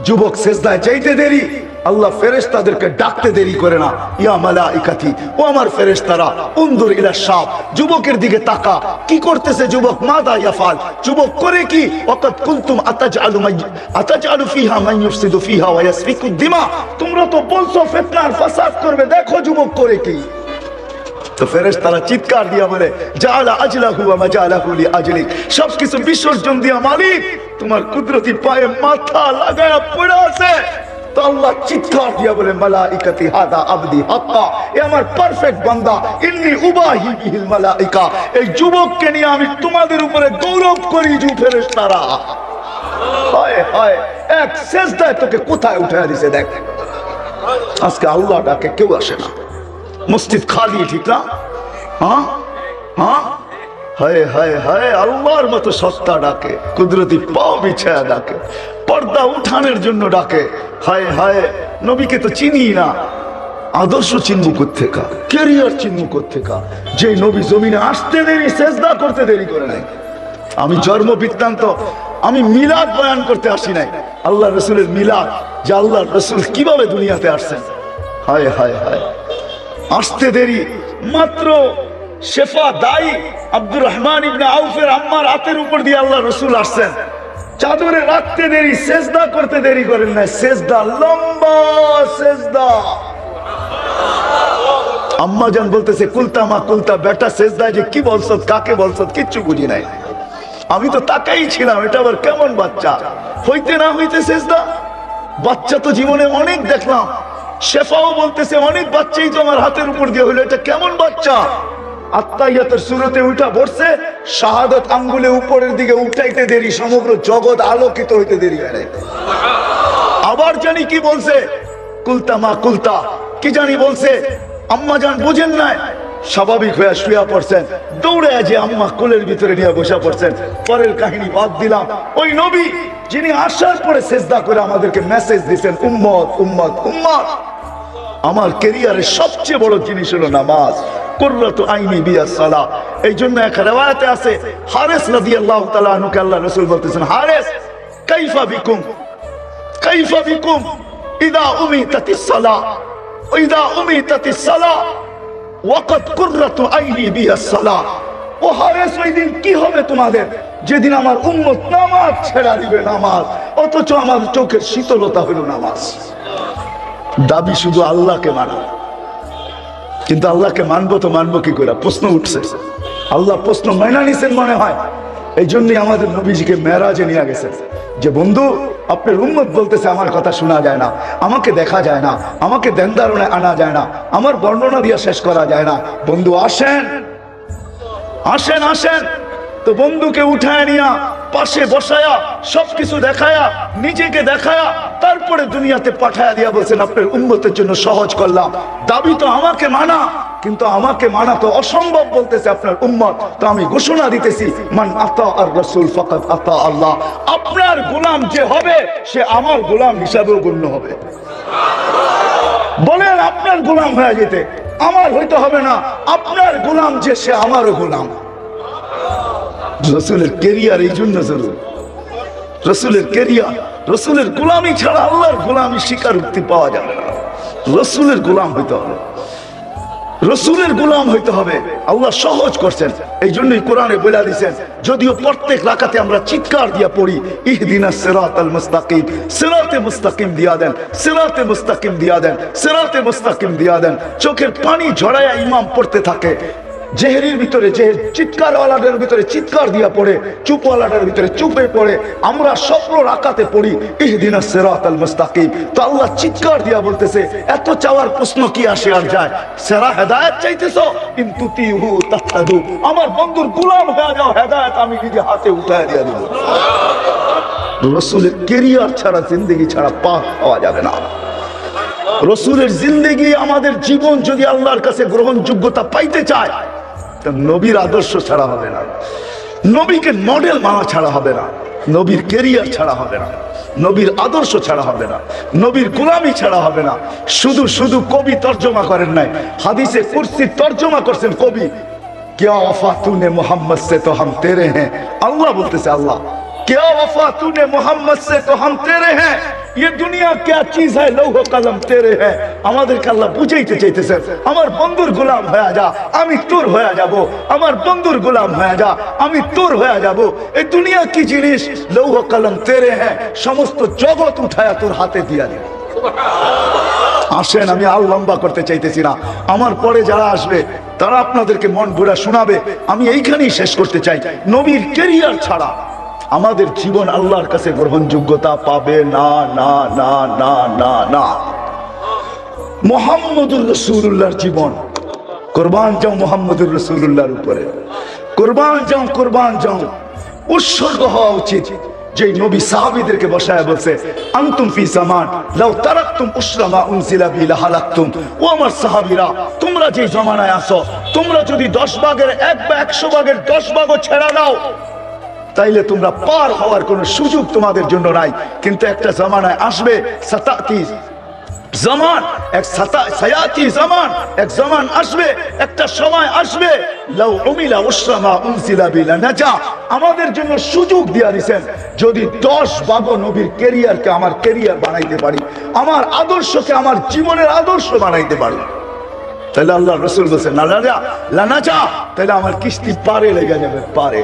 যুবক সিজদায় যাইতে দেরি, আল্লাহ ফেরেশতাদেরকে ডাকতে দেরি করে না। ইয়া মালাইকাতি, ও আমার ফেরেশতারা, উনদুর ইলা শাব, যুবকের দিকে তাকা, কি করতেছে যুবক? মাদা ইয়াফাল, যুবক করে কি? ওয়াকাদ কুনতুম আতাজআলু ফিহা মান ইউফসিদু ফিহা ওয়া ইয়াসফিকুদ দিমা, তোমরা তো বলছো ফিতনা আর ফাসাদ করবে, দেখো যুবক করে কি। তো ফেরেশতারা চিৎকার দিয়া বলে জাআলা আজলাহু ওয়া মাজালাহু লিআজলিক, সবকিছু বিসর্জন দিয়া মালিক তোমার কুদরতি পায়ে মাথা লাগায়া পড়ে আছে। তো আল্লাহ চিৎকার দিয়া বলে মালাইকাতি হাদা আবদি হাক্কা, এ আমার পারফেক্ট বান্দা, ইন্নী উবাহি বিহিল মালাইকা, এই যুবককে নিয়ে আমি তোমাদের উপরে গৌরব করি। যু ফেরেশতারা হায় হায়, এক সিজদায় তোকে কোথায় উঠায়া দিছে দেখ। আজকে আল্লাহ ডাকে কেউ আসে না, মসজিদ খালি, ঠিক না? হ্যাঁ হ্যাঁ, হায় হায় হায়, আল্লাহর মতো সত্তা ডাকে, কুদরতি পাও বিছায়া ডাকে, পর্দা উঠানোর জন্য ডাকে। হায় হায়, নবীকে তো চিনি না, আদর্শ চিনবো কোত্থেকা, ক্যারিয়ার চিনবো কোত্থেকা, যে নবী জমিনে আসতে দেরি, সেজদা করতে দেরি করে নাই। আমি জন্ম বৃত্তান্ত, আমি মিলাদ বয়ান করতে আসি নাই, আল্লাহ রসুলের মিলাদ, যে আল্লাহ রসুল কিভাবে দুনিয়াতে আসছেন। হায় হায় হায়, আসতে দেরি মাত্র শেফা দায়ী আব্দুর রহমান ইবনে আউফের আম্মার হাতের উপর দিয়ে আল্লাহ রসুল আসছেন, চাদরে রাখতে দেরি, সেজদা করতে দেরি করেন না, সেজদা লম্বা সেজদা। আম্মা জান বলতেছে কুলতা মা কুলতা, বেটা সেজদা যে কি বলছ, কাকে বলছ, কিচ্ছু বুঝি নাই, আমি তো তাকাই ছিলাম, এটা আবার কেমন বাচ্চা, হইতে না হইতে সেজদা। বাচ্চা তো জীবনে অনেক দেখলাম, শেফাও বলতেছে অনেক বাচ্চাই তো আমার হাতের উপর দিয়ে হইলো, এটা কেমন বাচ্চা। আত্তাহিয়াতের শুরুতে উঠা পড়ছে, শাহাদাত আঙ্গুলে উপরের দিকে উঠাইতে দেরি, সমগ্র জগৎ আলোকিত হইতে দেরি হয়। আবার জানি কি বলছে, কুলতা মা কুলতা, কি জানি বলছে, আম্মা জান বুঝেন নাই, স্বাভাবিক হয়ে শুয়ে পড়ছেন, দৌড়ে যে আম্মা কোলের ভিতরে নিয়ে বসে পড়ছেন। পরের কাহিনী বাদ দিলাম, ওই নবী যিনি আসার পরে সেজদা করে আমাদেরকে মেসেজ দিয়েছেন, উম্মত উম্মত উম্মত, আমার ক্যারিয়ারের সবচেয়ে বড় জিনিস হলো নামাজ, কুররাতু আইনি বিয়াস সালাহ। এই জন্য এক রিওয়ায়াতে আছে, হারেস রাদিয়াল্লাহু তাআলা আনহুকে আল্লাহ রাসূল বলতেছেন, হারেস কাইফা বিকুম ইদা উমিতাতিস সালাহ ইদা উমিতাতিস সালাহ ওয়াকাত কুররাতু আইনি বিয়াস সালাহ। ও হারেস, ওই দিন কি হবে তোমাদের যেদিন আমার উম্মত নামাজ ছেড়ে দিবে, নামাজ, অথচ আমার চোখের শীতলতা হলো নামাজ। দাবি শুধু আল্লাহকে মানা, কিন্তু আল্লাহকে মানবো তো মানবো কি করে? প্রশ্ন উঠছে, আল্লাহ প্রশ্ন মাইনা নিছেন মনে হয়। এই জন্যই আমাদের নবীজিকে মেরাজে নিয়ে গেছেন, যে বন্ধু আপনার উম্মত বলতেছে আমার কথা শোনা যায় না, আমাকে দেখা যায় না, আমাকে ধ্যান ধারণায় আনা যায় না, আমার বর্ণনা দিয়ে শেষ করা যায় না। বন্ধু আসেন আসেন আসেন। তো বন্ধুকে উঠায় নিয়া পাশে বসায়া সবকিছু দেখায়া নিজেকে দেখায়া তারপরে দুনিয়াতে পাঠায়া দিয়া বলছেন আপনার উম্মতের জন্য সহজ করলাম। দাবি তো আমাকে মানা, কিন্তু আমাকে মানা তো অসম্ভব বলতেছে আপনার উম্মত। তো আমি ঘোষণা দিতেছি, মান আতা আর রাসূল ফাকাদ আতা আল্লাহ। আপনার গোলাম যে হবে সে আমার গোলাম হিসাবেও গণ্য হবে। বলেন আপনার গোলাম হয়ে যেতে, আমার হইতে হবে না, আপনার গোলাম যে সে আমারও গোলাম। রসুলের ক্যারিয়ার এই জন্য জরুরি, রসুলের ক্যারিয়ার, রসুলের গোলামি ছাড়া আল্লাহর গোলামি স্বীকারোক্তি পাওয়া যাবে না। রসুলের গোলাম হইতে হবে, রসুলের গোলাম হইতে হবে। আল্লাহ সহজ করছেন, এই জন্যই কোরআনে বলে দিয়েছেন, যদিও প্রত্যেক রাকাতে আমরা চিৎকার দিয়া পড়ি ইহদিনাস সিরাতাল মুস্তাকিম, সিরাতে মুস্তাকিম দিয়া দেন, সিরাতে মুস্তাকিম দিয়া দেন, সিরাতে মুস্তাকিম দিয়া দেন। চোখের পানি ঝরায়া ইমাম পড়তে থাকে, জেহেরির ভিতরে যে চিৎকারওয়ালাদের ভিতরে চিৎকার দিয়া পড়ে, চুপওয়ালাদের ভিতরে চুপে পড়ে। আমরা স্বপ্ন রাকাতে পড়ি ইহদিনাস সিরাতাল মুস্তাকিম। তো আল্লাহ চিৎকার দিয়া বলতেছে, এত চাওয়ার প্রশ্ন কি আসে আর যায়? সেরা হেদায়েত চাইতেছো, কিন্তু তিহু তাহতাদু, আমার বন্ধুর গোলাম হয়ে যাও, হেদায়েত আমি নিজে হাতে উঠায় দিয়া দেব। রাসূলের ক্যারিয়ার ছাড়া, জিন্দেগি ছাড়া পার পাওয়া যাবে না। রাসূলের জিন্দেগি, আমাদের জীবন যদি আল্লাহর কাছে গ্রহণযোগ্যতা পাইতে চায়, নবীর আদর্শ ছাড়া হবে না, নবীকে মডেল মানা ছাড়া হবে না, নবীর ক্যারিয়ার ছাড়া হবে না, নবীর আদর্শ ছাড়া হবে না, নবীর গোলামি ছাড়া হবে না। শুধু শুধু কবি তর্জমা করেন নাই, হাদিসে কুরসি তর্জমা করছেন কবি, क्या वफा तूने मोहम्मद से तो हम तेरे हैं। अल्लाह बोलते से, अल्लाह क्या वफा तूने मोहम्मद से तो हम तेरे हैं, ये दुनिया क्या चीज है, लौह कलम तेरे हैं। আমাদেরকে আল্লাহ বুঝাইতে চাইতেছেন, আমার বন্ধুর গোলাম হয়ে যা, আমি তোর হয়ে যাব, আমার বন্ধুর গোলাম হয়ে যা, আমি তোর হয়ে যাব। এই দুনিয়া কি জিনিস, লৌহ কলম তেরে হ্যাঁ, সমস্ত জগৎ উঠায়া তোর হাতে দিয়া দিব। আসেন, আমি আর লম্বা করতে চাইতেছি না, আমার পরে যারা আসবে তারা আপনাদেরকে মন ভরা শোনাবে। আমি এইখানেই শেষ করতে চাই, নবীর ক্যারিয়ার ছাড়া আমাদের জীবন আল্লাহর কাছে গ্রহণযোগ্যতা পাবে না, না না না না না। মুহাম্মদুর রাসূলুল্লাহর জীবন, কুরবান যাও মুহাম্মদুর রাসূলুল্লাহর উপরে, কুরবান যাও, কুরবান যাও, উৎসর্গ হওয়া উচিত। যে নবী সাহাবীদেরকে বসায় বলছে, আনতুম ফি জামান লাউ তারাকতুম উশরা মা উনজিলা বি লাহালাকতুম। ও আমার সাহাবীরা, তোমরা যে জামানায় আছো, তোমরা যদি 10 ভাগের 1 বা 100 ভাগের 10 ভাগও ছেড়ে দাও, তাইলে তোমরা পার হওয়ার কোনো সুযোগ তোমাদের জন্য নাই। কিন্তু একটা জামানায় আসবে, সাতাতি জামান, এক সায়াতি জামান, এক জামান আসবে, একটা সময় আসবে, লাউ উমিলা উশরা মা উনজিলা বি লানাজা। আমাদের জন্য সুযোগ দিয়া দিবেন, যদি 10 ভাগ নবীর ক্যারিয়ারকে আমার ক্যারিয়ার বানাইতে পারি, আমার আদর্শকে আমার জীবনের আদর্শ বানাইতে পারি, তাহলে আল্লাহ রাসূল বলেছেন লানাজা, তাহলে আমার কিস্তি পারে লেগে যাবে, পারে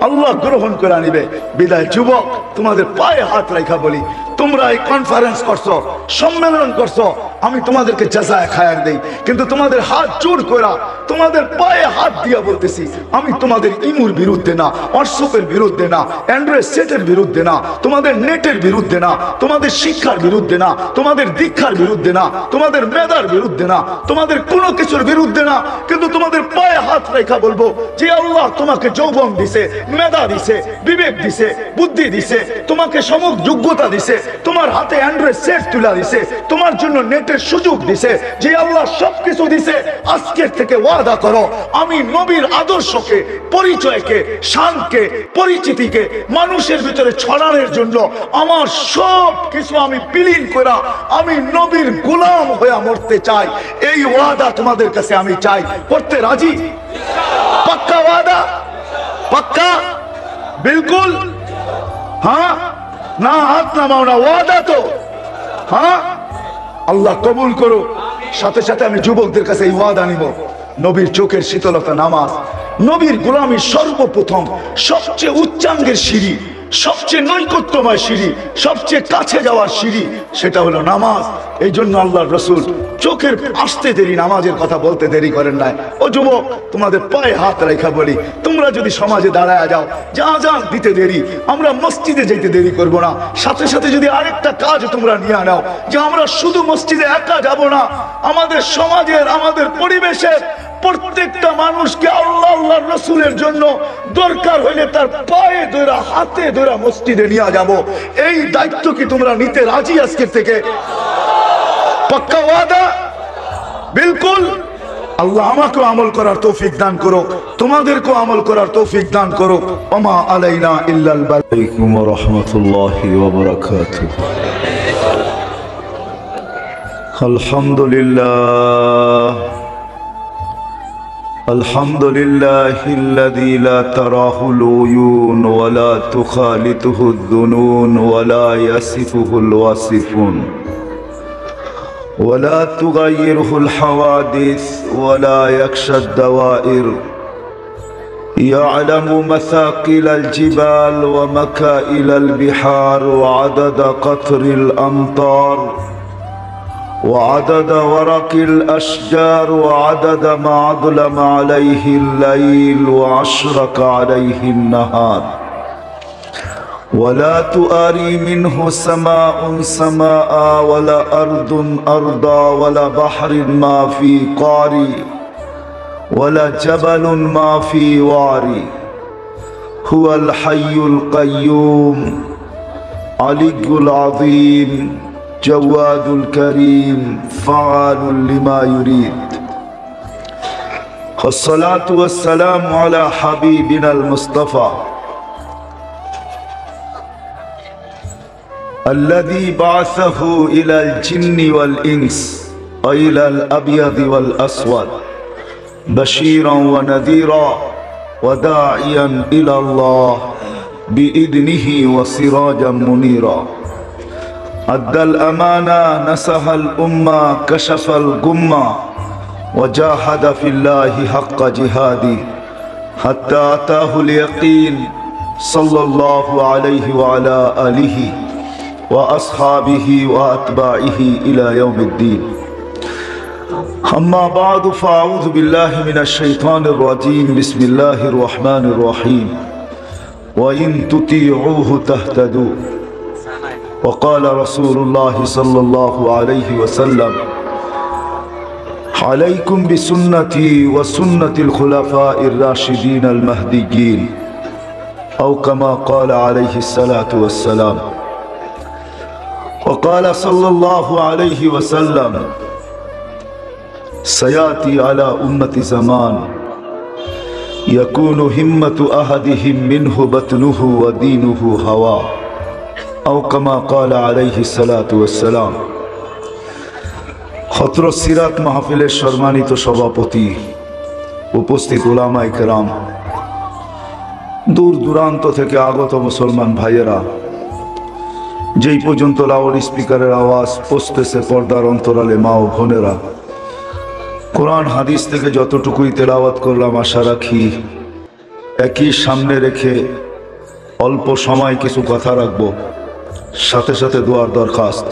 আল্লাহ গ্রহণ করে নিবে। বিদায় যুবক, তোমাদের পায়ে হাত রাখা বলি, তোমরা এই কনফারেন্স করছো, সম্মেলন করছো, আমি তোমাদেরকে জাযায়ে খায়ের দেই, কিন্তু তোমাদের হাত জোর করা, তোমাদের পায়ে হাত দিয়া বলতেছি, আমি তোমাদের ইমুর বিরুদ্ধে না, হোয়াটসঅ্যাপের বিরুদ্ধে না, অ্যান্ড্রয়েড সেটের বিরুদ্ধে না, তোমাদের নেটের বিরুদ্ধে না, তোমাদের শিক্ষার বিরুদ্ধে না, তোমাদের দীক্ষার বিরুদ্ধে না, তোমাদের মেধার বিরুদ্ধে না, তোমাদের কোনো কিছুর বিরুদ্ধে না, কিন্তু তোমাদের পায়ে হাত রেখা বলবো যে আল্লাহ তোমাকে যৌবন দিছে, মেধা দিছে, বিবেক দিছে, বুদ্ধি দিছে, তোমাকে সমগ্র যোগ্যতা দিছে, তোমার হাতে অ্যান্ড্রয়েড সেট তুলা দিছে, তোমার জন্য নেটের করতে সুযোগ দিছে, যে আল্লাহ সবকিছু দিছে, আজকের থেকে ওয়াদা করো আমি নবীর আদর্শকে, পরিচয়কে, শানকে, পরিচিতিকে মানুষের ভিতরে ছড়ানোর জন্য আমার সব কিছু আমি বিলীন করা আমি নবীর গোলাম হয়ে মরতে চাই। এই ওয়াদা তোমাদের কাছে আমি চাই, করতে রাজি? পাক্কা ওয়াদা? পাক্কা? বিলকুল? হ্যাঁ না? হাত নামাও না, ওয়াদা তো? হ্যাঁ, আল্লাহ কবুল করো। সাথে সাথে আমি যুবকদের কাছে এই ওয়াদা নিব, নবীর চোখের শীতলতা নামাজ, নবীর গোলামী সর্বপ্রথম সবচেয়ে উচ্চাঙ্গের সিঁড়ি, সবচেয়ে নৈকট্যময় সিঁড়ি, সবচেয়ে কাছে যাওয়ার সিঁড়ি, সেটা হলো নামাজ। এই জন্য আল্লাহর রাসূল চোখের আসতে দেরি, নামাজের কথা বলতে দেরি করেন নাই। ও যুবক, তোমাদের পায়ে হাত রেখা বলি, তোমরা যদি সমাজে দাঁড়ায় যাও, যা আযান দিতে দেরি, আমরা মসজিদে যেতে দেরি করব না। সাথে সাথে যদি আরেকটা কাজ তোমরা নিয়ে নাও, যে আমরা শুধু মসজিদে একা যাব না, আমাদের সমাজের, আমাদের পরিবেশের প্রত্যেকটা মানুষকে আল্লাহ আল্লাহর রাসূলের জন্য দরকার হইলে তার পায়ে ধরে, হাতে ধরে মসজিদে নিয়ে যাব। এই দায়িত্ব কি তোমরা নিতে রাজি আজকের থেকে? পাক্কা ওয়াদা? বিলকুল? আল্লাহ আমাকেও আমল করার তৌফিক দান করো, তোমাদেরকেও আমল করার তৌফিক দান করো। ওমা আলাইনা ইল্লাল বালাগ। আলাইকুম ওয়া রাহমাতুল্লাহি ওয়া বারাকাতুহু। আলহামদুলিল্লাহ, আলহামদুলিল্লাহিল্লাযী লা তারাহুল উয়ুন ওয়া লা তুখালিতুহুদ দুনুন ওয়া লা ইয়াসিফুহুল ওয়াসিফুন ولا تغيره الحوادث ولا يخشى الدوائر، يعلم مثاقل الجبال ومكائل البحار وعدد قطر الأمطار وعدد ورق الأشجار وعدد ما أظلم عليه الليل وأشرق عليه النهار، ولا تؤاري منه سماء سماء ولا أرض أرضا ولا بحر ما في قاري ولا جبل ما في واري، هو الحي القيوم علي العظيم جواد الكريم فعال لما يريد، والصلاة والسلام على حبيبنا المصطفى الذي بعثه إلى الجن والإنس وإلى الأبيض والأسود بشيرا ونذيرا وداعيا إلى الله بإذنه وسراجا منيرا، أدى الأمانة نصح الأمة كشف الغمة وجاهد في الله حق جهاده حتى أتاه اليقين صلى الله عليه وعلى آله وأصحابه وأتباعه إلى يوم الدين، أما بعد فأعوذ بالله من الشيطان الرجيم، بسم الله الرحمن الرحيم، وإن تطيعوه تهتدوا، وقال رسول الله صلى الله عليه وسلم عليكم بسنتي وسنة الخلفاء الراشدين المهديين، أو كما قال عليه الصلاة والسلام، وقال صلى الله عليه وسلم سيأتي على أمة زمان يكون همة أحدهم منه بطنه ودينه هواه، أو كما قال عليه الصلاة والسلام। খতর সিরাত মাহফিলের সম্মানিত সভাপতি, উপস্থিত উলামায়ে কেরাম, দূর দূরান্ত থেকে আগত মুসলমান ভাইয়েরা, যেই পর্যন্ত লাউড স্পিকারের আওয়াজ পৌঁছতেছে পর্দার অন্তরালে মা ও বোনেরা, কোরআন হাদিস থেকে যতটুকুই তেলাওয়াত করলাম আশা রাখি একই সামনে রেখে অল্প সময় কিছু কথা রাখবো। সাথে সাথে দোয়ার দরখাস্ত,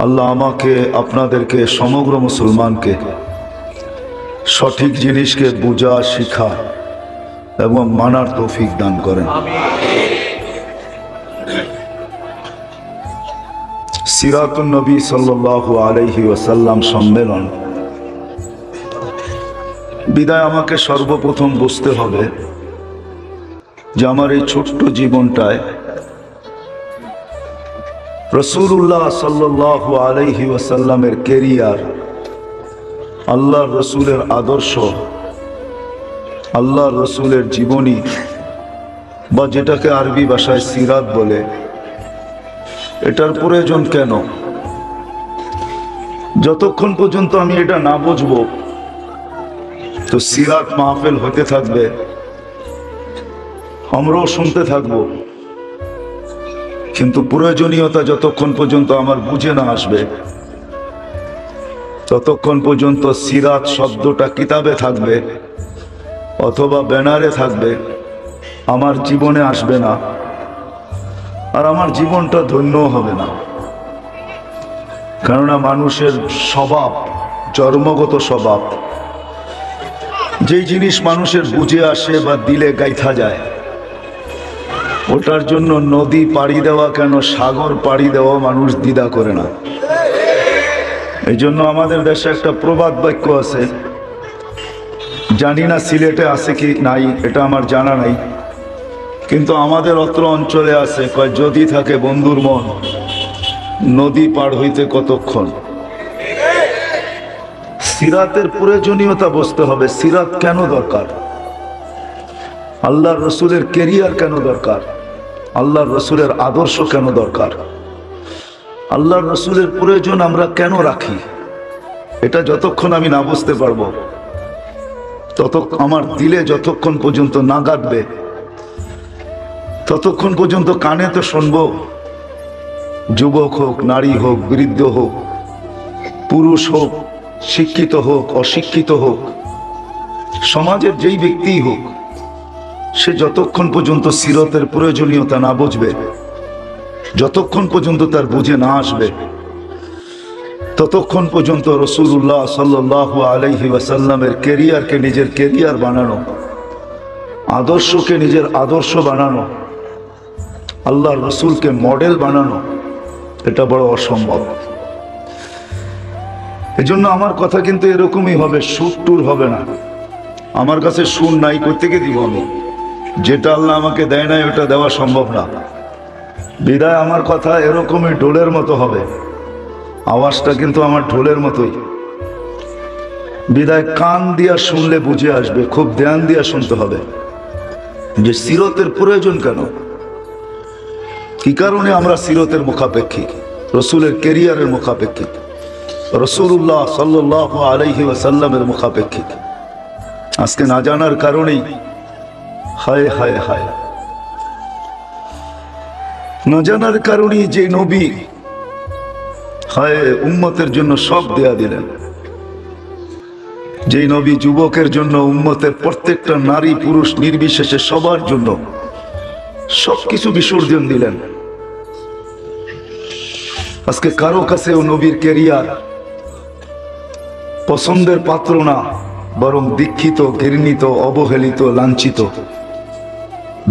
আল্লাহ আমাকে, আপনাদেরকে, সমগ্র মুসলমানকে সঠিক জিনিসকে বোঝা, শিখা এবং মানার তৌফিক দান করেন। সিরাতুন নবী সাল্লাল্লাহু আলাইহি ওয়াসাল্লাম সম্মেলন বিদায় আমাকে সর্বপ্রথম বুঝতে হবে যে আমার এই ছোট্ট জীবনটায় রাসূলুল্লাহ সাল্লাল্লাহু আলাইহি ওয়াসাল্লামের ক্যারিয়ার, আল্লাহর রসুলের আদর্শ, আল্লাহর রসুলের জীবনী, বা যেটাকে আরবি ভাষায় সিরাত বলে, এটার প্রয়োজন কেন? যতক্ষণ পর্যন্ত আমি এটা না বুঝবো, তো সিরাত মাহফিল হতে থাকবে, আমরাও শুনতে থাকবো, কিন্তু প্রয়োজনীয়তা যতক্ষণ পর্যন্ত আমার বুঝে না আসবে, ততক্ষণ পর্যন্ত সিরাত শব্দটা কিতাবে থাকবে অথবা ব্যানারে থাকবে, আমার জীবনে আসবে না, আর আমার জীবনটা ধন্য হবে না। কেননা মানুষের স্বভাব, জন্মগত স্বভাব, যেই জিনিস মানুষের বুঝে আসে বা দিলে গাইথা যায়, ওটার জন্য নদী পাড়ি দেওয়া কেন, সাগর পাড়ি দেওয়া মানুষ দ্বিধা করে না। এই জন্য আমাদের দেশে একটা প্রবাদ বাক্য আছে, জানি না সিলেটে আছে কি নাই, এটা আমার জানা নাই, কিন্তু আমাদের অত্র অঞ্চলে আছে, কয় যদি থাকে বন্ধুর মন, নদী পার হইতে কতক্ষণ। সিরাতের প্রয়োজনীয়তা বুঝতে হবে। সিরাত কেন দরকার? আল্লাহর রসুলের ক্যারিয়ার কেন দরকার? আল্লাহর রসুলের আদর্শ কেন দরকার? আল্লাহর রসুলের প্রয়োজন আমরা কেন রাখি? এটা যতক্ষণ আমি না বুঝতে পারবো, আমার দিলে যতক্ষণ পর্যন্ত না গাঁথবে, ততক্ষণ পর্যন্ত কানে তো শুনবো। যুবক হোক, নারী হোক, বৃদ্ধ হোক, পুরুষ হোক, শিক্ষিত হোক, অশিক্ষিত হোক, সমাজের যেই ব্যক্তিই হোক, সে যতক্ষণ পর্যন্ত সিরতের প্রয়োজনীয়তা না বুঝবে, যতক্ষণ পর্যন্ত তার বুঝে না আসবে, ততক্ষণ পর্যন্ত রাসূলুল্লাহ সাল্লাল্লাহু আলাইহি ওয়াসাল্লামের ক্যারিয়ারকে নিজের ক্যারিয়ার বানানো, আদর্শকে নিজের আদর্শ বানানো, আল্লাহর রসুলকে মডেল বানানো, এটা বড় অসম্ভব। এজন্য আমার কথা কিন্তু এরকমই হবে, সুর টুর হবে না। আমার কাছে সুর নাই, কোত্থেকে দিব আমি? যেটা আল্লাহ আমাকে দেয় নাই ওটা দেওয়া সম্ভব না। বিদায় আমার কথা এরকমই ঢোলের মতো হবে, আওয়াজটা কিন্তু আমার ঢোলের মতোই। বিদায় কান দিয়া শুনলে বুঝে আসবে, খুব ধ্যান দিয়া শুনতে হবে যে সিরতের প্রয়োজন কেন, কি কারণে আমরা সিরতের মুখাপেক্ষী, রসুলের ক্যারিয়ারের মুখাপেক্ষী, রাসূলুল্লাহ সাল্লাল্লাহু আলাইহি ওয়াসাল্লামের মুখাপেক্ষী। আজকে না জানার কারণেই হায় হায় হায়, না জানার কারণেই যে নবী হায় উম্মতের জন্য সব দেয়া দিলেন, যে নবী যুবকের জন্য, উম্মতের প্রত্যেকটা নারী পুরুষ নির্বিশেষে সবার জন্য সবকিছু বিসর্জন দিলেন, আজকে কারো কাছে ও নবীর ক্যারিয়ার পছন্দের পাত্র না, বরং দীক্ষিত, ঘৃণিত, অবহেলিত, লাঞ্ছিত,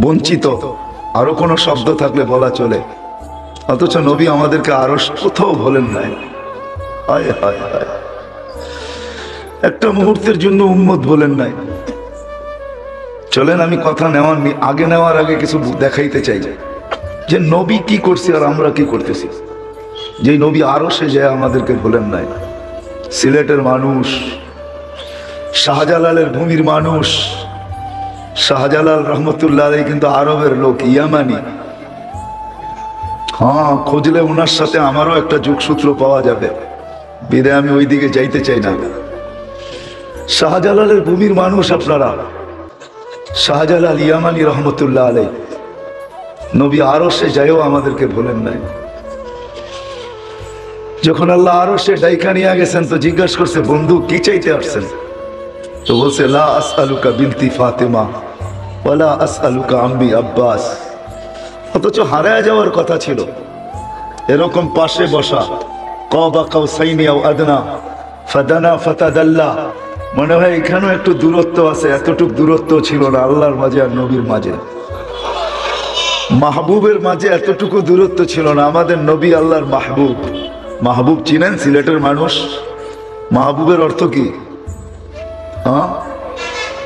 বঞ্চিত, আরো কোনো শব্দ থাকলে বলা চলে। অথচ নবী আমাদেরকে আরো কোথাও বলেন নাই। হায় হায় হায়, একটা মুহূর্তের জন্য উম্মত বলেন নাই। চলেন আমি কথা নেওয়ার আগে কিছু দেখাইতে চাই যে নবী কি করছে আর আমরা কি করতেছি। যে নবী আরো সে যায় আমাদেরকে বলেন নাই। সিলেটের মানুষ, শাহজালালের ভূমির মানুষ, শাহজালাল রহমতুল্লাহ আলাইহি কিন্তু আরবের লোক, ইয়ামানি। হ্যাঁ, খুঁজলে ওনার সাথে আমারও একটা যোগসূত্র পাওয়া যাবে, বিদায় আমি ওই দিকে যাইতে চাই না। শাহজালালের ভূমির মানুষ আপনারা, শাহজালাল ইয়ামানি রহমতুল্লাহ আলাইহি। নবী আরো সে যায়ও আমাদেরকে বলেন নাই। যখন আল্লাহ আরো সে ডাইকা নিয়ে গেছেন, তো জিজ্ঞাসা করছে, বন্ধু কি চাইতে আসছেন? তো বলছে, লা আসআলুকা বিনতি ফাতেমা ওয়ালা আসআলুকা আম্মি আব্বাস। অথচ হারায় যাওয়ার কথা ছিল, এরকম পাশে বসা, কাবা কাউসাইনি আও আদনা ফাদানা ফাতাদাল্লা। মনে হয় এখানেও একটু দূরত্ব আছে, এতটুক দূরত্ব ছিল না আল্লাহর মাঝে আর নবীর মাঝে, মাহবুবের মাঝে এতটুকু দূরত্ব ছিল না। আমাদের নবী আল্লাহর মাহবুব। মাহবুব চিনেন সিলেটের মানুষ? মাহবুবের অর্থ কি? হ্যাঁ,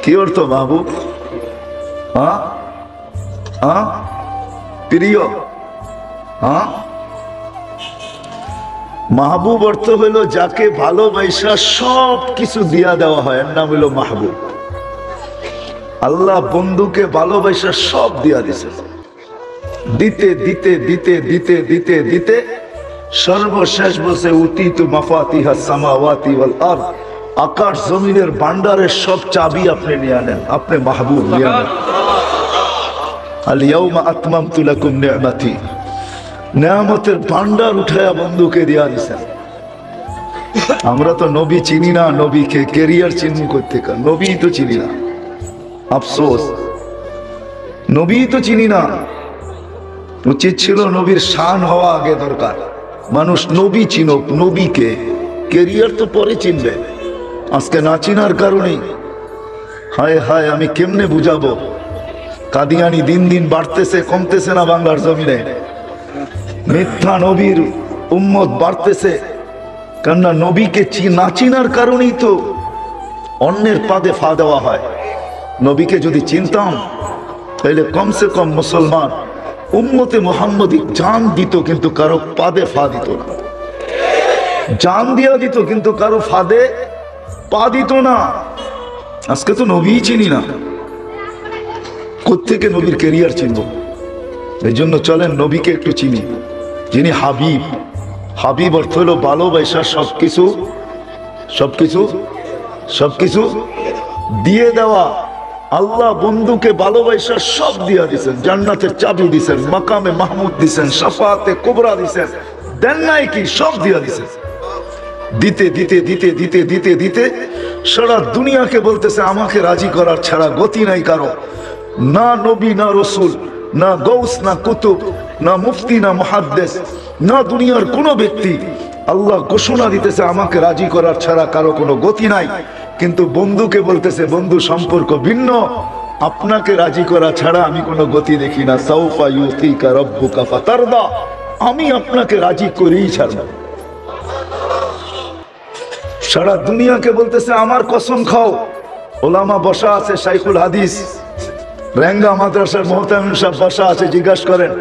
কি অর্থ মাহবুব? হ্যাঁ হ্যাঁ, প্রিয়। হ্যাঁ, মাহবুব অর্থ হলো যাকে ভালোবাসা সব কিছু দিয়া দেওয়া হয়, এর নাম হলো মাহবুব। আল্লাহ বন্ধুকে ভালোবাসা সব দিয়া দিছে, দিতে দিতে দিতে দিতে দিতে দিতে সর্বশেষ বলছে উতিতু মাফাতিহাস সামাওয়াতি ওয়াল আরদ, আকাশ জমিনের ভান্ডারের সব চাবি আপনি নিয়ে নেন, আপনি মাহবুব নিয়ে নেন। আল ইয়াউমা আতমামতু লাকুম নি'মাতি, নেয়ামতের ভান্ডার উঠায়া বন্ধুকে দিয়া দিছেন। আমরা তো নবী চিনি না, নবীকে কেরিয়ার চিহ্ন করতে নবী তো চিনি না, আফসোস নবী তো চিনি না। উচিত ছিল নবীর শান হওয়া আগে দরকার, মানুষ নবী চিনুক, নবীকে, কেরিয়ার তো পরে চিনবে। আজকে না চিনার কারণেই হায় হায় আমি কেমনে বুঝাবো, কাদিয়ানি দিন দিন বাড়তেছে, কমতেছে না বাংলার জমিনে। মিথ্যা নবীর উম্মত বাড়তেছে, কেননা নবীকে না চিনার কারণেই তো অন্যের পাদে ফা দেওয়া হয়। নবীকে যদি চিনতাম তাহলে কমসে কম মুসলমান উম্মতে মুহাম্মদী জান দিত, কিন্তু কারো পাদে ফা দিত না। জান দিয়া দিত কিন্তু কারো ফাদে পা দিত না। আজকে তো নবী চিনি না, কোত্থেকে নবীর কেরিয়ার চিনব? এই জন্য চলেন নবীকে একটু চিনি, যিনি হাবিব। হাবিব অর্থ হলো ভালোবাসা সবকিছু সবকিছু সবকিছু দিয়ে দেওয়া। আল্লাহ বন্ধুকে ভালোবাসা সব দিয়া দিছেন, জান্নাতের চাবি দিছেন, মাকামে মাহমুদ দিছেন, শাফাতে কুবরা দিছেন, দেন নাই কি সব দিয়া দিছেন। দিতে দিতে দিতে দিতে দিতে দিতে সারা দুনিয়াকে বলতেছে আমাকে রাজি করার ছাড়া গতি নাই কারো, না নবী না রসুল, না গৌস না কুতুব, না মুফতি না মুহাদ্দিস, না দুনিয়ার কোনো ব্যক্তি। আল্লাহ ঘোষণা দিতেছে আমাকে রাজি করার ছাড়া কারো কোনো গতি নাই। কিন্তু বন্ধুকে বলতেছে বন্ধু সম্পর্ক ভিন্ন, আপনাকে রাজি করা ছাড়া আমি কোনো গতি দেখি না। সাউফা ইউতিকা রাব্বুকা ফাতারদা, আমি আপনাকে রাজি করেই ছাড়ব। সারা দুনিয়াকে বলতেছে আমার কসম খাও। ওলামা বসা আছে, শাইখুল হাদিস রেঙ্গা মাদ্রাসার মোহতামিম সাহেব বসা আছে, জিজ্ঞাসা করেন।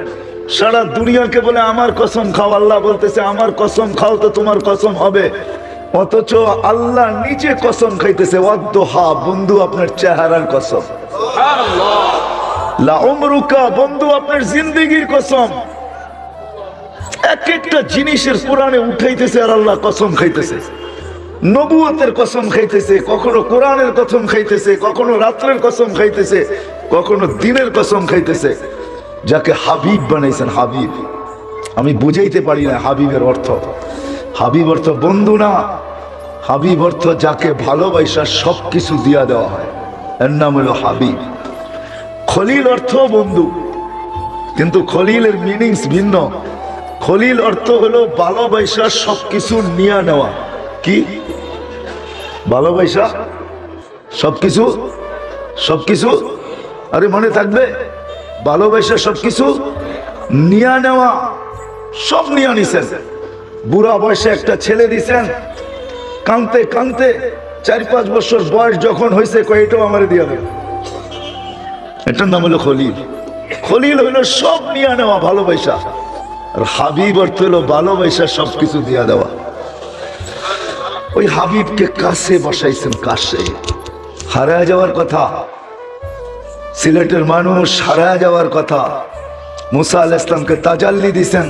সারা দুনিয়াকে বলে আমার কসম খাও, আল্লাহ বলতেছে আমার কসম খাও তো তোমার কসম হবে। অথচ আল্লাহ নিজে কসম খাইতেছে, ওয়াদ্দুহা, বন্ধু আপনার চেহারার কসম, লা উমরুকা, বন্ধু আপনার জিন্দেগির কসম। এক একটা জিনিসের কোরআনে উঠাইতেছে আর আল্লাহ কসম খাইতেছে। নবুয়তের কসম খাইতেছে, কখনো কোরআনের কসম খাইতেছে, কখনো রাত্রের কসম খাইতেছে, কখনো দিনের কসম খাইতেছে। যাকে হাবিব বানাইছেন, হাবিব আমি বুঝাইতে পারি না হাবিবের অর্থ। হাবিব অর্থ বন্ধু না, হাবিব অর্থ যাকে ভালোবাসা সবকিছু দিয়া দেওয়া হয়, এর নাম হলো হাবিব। খলিল অর্থ বন্ধু, কিন্তু খলিলের মিনিংস ভিন্ন। খলিল অর্থ হলো ভালোবাসা সবকিছু নিয়ে নেওয়া। কি ভালোবাসা সবকিছু সবকিছু, আরে মনে থাকবে, ভালোবাসা সবকিছু নিয়ে নেওয়া, সব নিয়ে নিছেন। বুড়া বয়সে একটা ছেলে দিছেন, কানতে কানতে 4-5 বছর বয়স যখন হয়েছে, এটাও আমার দিয়ে দেবে। এটার নাম হলো খলিল। খলিল হইলো সব নিয়ে নেওয়া ভালোবাসা, আর হাবিব অর্থ হলো ভালোবাসা সবকিছু দিয়ে দেওয়া। ওই হাবিবকে কাছে বসাইছেন, কাছে। হারায় যাওয়ার কথা, সিলেটের মানুষ হারায় যাওয়ার কথা। মুসা আলাইহিস সালামকে তাজাল্লি দিছেন,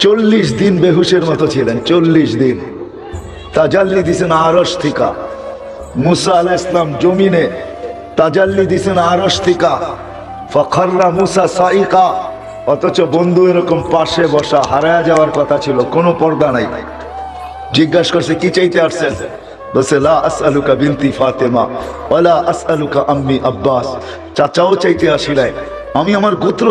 40 দিন বেহুশের মতো ছিলেন, 40 দিন তাজাল্লি দিছেন আরশ থেকে। মুসা আলাইহিস সালাম জমিনে, তাজাল্লি দিছেন আরশ থেকে। ফাখাররা মুসা সাইকা, অথচ বন্ধু এরকম পাশে বসা। হারায় যাওয়ার কথা ছিল, কোনো পর্দা নাই। জিজ্ঞাসা করছে কি চাইতে আসছেন? বলছে লা আসআলুকা বিনতি ফাতেমা ওয়ালা আসআলুকা আম্মি আব্বাস। চাচাও চাইতে আসিলাই, আমি আমার গোত্র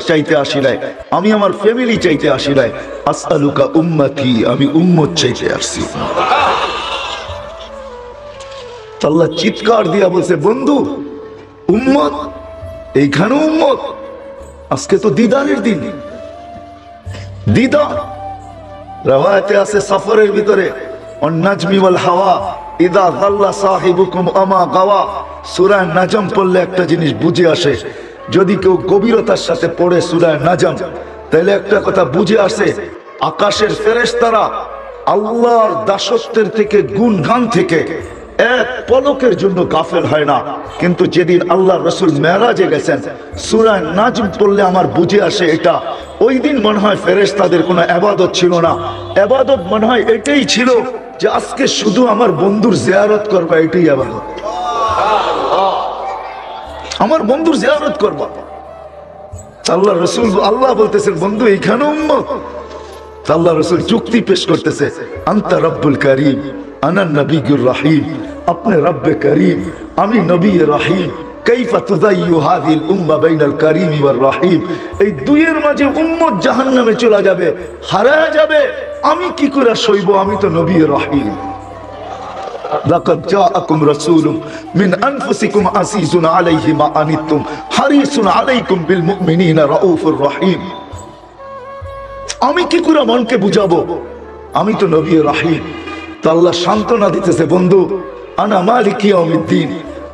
চাইতে আসিলাই, আমি আমার ফ্যামিলি চাইতে আসিলাই। আসআলুকা উম্মতি, আমি উম্মত চাইতে আসছি। আল্লাহ চিৎকার দিয়া বলছে বন্ধু উম্মত, এইখানে উম্মত। আজকে তো দিদারের দিন, দিদার। রাওয়ায়াতে আছে সফরের ভিতরে অন্নাজমি ওয়াল হাওয়া ইদা যাল্লা সাহিবুকুম আমা গাওয়া। সূরা নাজম পড়লে একটা জিনিস বুঝে আসে, যদি কেউ গভীরতার সাথে পড়ে সূরা নাজম, তাহলে একটা কথা বুঝে আসে, আকাশের ফেরেশতারা আল্লাহর দাসত্বের থেকে, গুণগান থেকে এক পলকের জন্য গাফেল হয় না। কিন্তু যেদিন আল্লাহ রসুল মেরাজে গেছেন, সূরা নাজম পড়লে আমার বুঝে আসে এটা, ওই দিন মনে হয় ফেরেশতাদের কোনো ইবাদত ছিল না। ইবাদত মনে হয় এটাই ছিল যে আজকে শুধু আমার বন্ধুর জিয়ারত করবা, এটাই ইবাদত। আমার বন্ধুর জিয়ারত করবা। আল্লাহ রসুল, আল্লাহ বলতেছেন বন্ধু এইখানে উম্মত। আল্লাহ রসুল যুক্তি পেশ করতেছে, আনতা রব্বুল করিম আনা নবিয়ুর রহিম, আপনি রব্বে করিম, আমি নবী রহিম। কাইফা তুযায়্যু হাযিহিল উম্মাহ বাইনাল করিম ওয়ার রহিম। এই দুইয়ের মাঝে উম্মত জাহান্নামে চলে যাবে, হারায় যাবে। আমি কি করে সইব? আমি তো নবী রহিম। লাকাদ জাআকুম রাসূলুম মিন আনফুসিকুম আসিসুন আলাইহি মা আনিতুম হারিসুন আলাইকুম বিল মুমিনিনা রাউফুর রহিম। আমি কি করে মনকে বুঝাবো? আমি তো নবী রহিম। তো আল্লাহ সান্ত্বনা দিতেছে, বন্ধু আনা মালিক ইয়াউমিদ্দিন,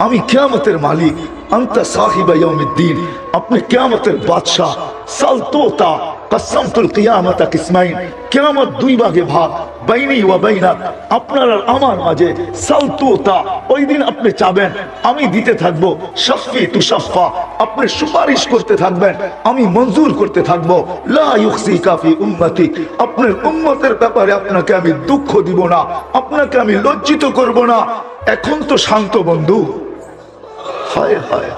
আমি কিয়ামতের মালিক। আনতা সাহিবা ইয়াউমিদ্দিন, আপনি কিয়ামতের বাদশা। সালতুতা কাসামতুল কিয়ামাতা কিসমাইন, কিয়ামত দুই ভাগে ভাগ, বাইনি ওয়া বাইনাক, আপনার আর আমার মাঝে। সালতুতা, ওই দিন আপনি চাবেন, আমি দিতে থাকবো। শাফি তুশাফা, আপনি সুপারিশ করতে থাকবেন, আমি মঞ্জুর করতে থাকবো। লা ইউখসিকা ফি উম্মতি, আপনার উম্মতের ব্যাপারে আপনাকে আমি দুঃখ দিব না, আপনাকে আমি লজ্জিত করব না। এখন তো শান্ত বন্ধু। হায় হায়,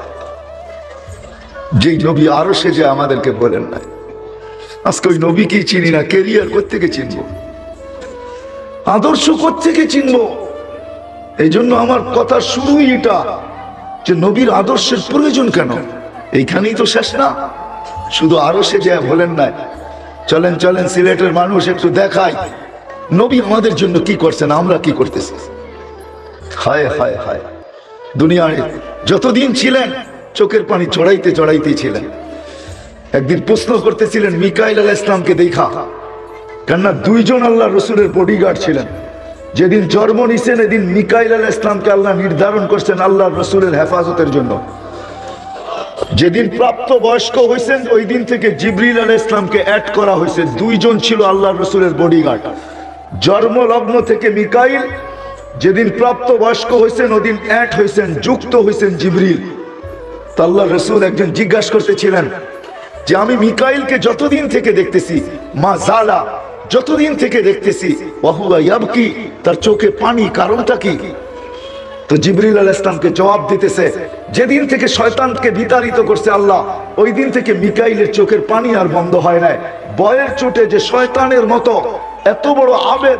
যেই নবী আরো সে যে আমাদেরকে বলেন না, আজকে ওই নবীকেই চিনি না। কেরিয়ার কোত্থেকে চিনবো? আদর্শ কোত্থেকে চিনবো? এই জন্য আমার কথা শুরুই এটা, যে নবীর আদর্শের প্রয়োজন কেন? এইখানেই তো শেষ না, শুধু আরো সে যে বলেন না। চলেন চলেন, সিলেটের মানুষ একটু দেখায় নবী আমাদের জন্য কি করছেন, আমরা কি করতেছি। হায় হায় হায়, দুনিয়ায় যতদিন ছিলেন চোখের পানি চড়াইতে চড়াইতেই ছিলেন। একদিন প্রশ্ন করতেছিলেন মিকাইল আলাইহিস সালামকে দেখা, কেননা দুইজন আল্লাহ রসুলের বডিগার্ড ছিলেন। যেদিন জন্ম নিছেন এদিন মিকাইল আলাইহিস সালামকে আল্লাহ নির্ধারণ করছেন আল্লাহ রসুলের হেফাজতের জন্য। যেদিন প্রাপ্ত বয়স্ক হয়েছেন ওই দিন থেকে জিবরিল আলাইহিস সালামকে অ্যাড করা হয়েছে। দুইজন ছিল আল্লাহ রসুলের বডিগার্ড। জন্ম লগ্ন থেকে মিকাইল, যেদিন প্রাপ্ত বয়স্ক হয়েছেন ওদিন অ্যাড হয়েছেন, যুক্ত হয়েছেন জিবরিল। তো আল্লাহ রসুল একজন জিজ্ঞাসা করতেছিলেন যে আমি মিকাইলকে যতদিন থেকে দেখতেছি, মা জালা, যতদিন থেকে দেখতেছি, ওয়াহুয়া ইয়াবকি, তার চোখে পানি, কারণটা কি? তো জিবরিল আলাইহিস সালামকে জবাব দিতেছে, যেদিন থেকে শয়তানকে বিতাড়িত করছে আল্লাহ, ওই দিন থেকে মিকাইলের চোখের পানি আর বন্ধ হয় নাই। বয়ের চোটে যে শয়তানের মতো এত বড় আবেদ,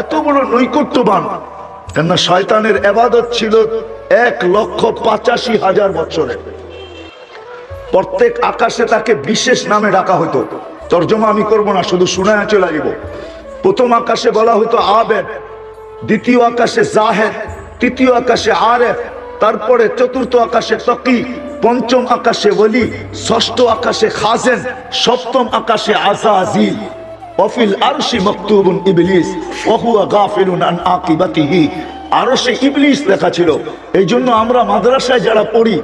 এত বড় নৈকট্যবান, কেননা শয়তানের ইবাদত ছিল 1,85,000 বছরের। প্রত্যেক আকাশে তাকে বিশেষ নামে ডাকা হতো। তর্জমা আমি করব না, শুধু শুনায়া চলে যাব। প্রথম আকাশে বলা হতো আবেদ, দ্বিতীয় আকাশে জাহেদ, তৃতীয় আকাশে আরেফ, তারপরে চতুর্থ আকাশে তকি, পঞ্চম আকাশে ওলি, ষষ্ঠ আকাশে খাজেন, সপ্তম আকাশে আযাজিল। ওয়াফিল আরশি মাকতুবুন ইবলিস ওয়া হুয়া গাফিলুন আন আকিবাতিহি। আরশে ইবলিস লেখা ছিল। এই জন্য আমরা মাদ্রাসায় যারা পড়ি,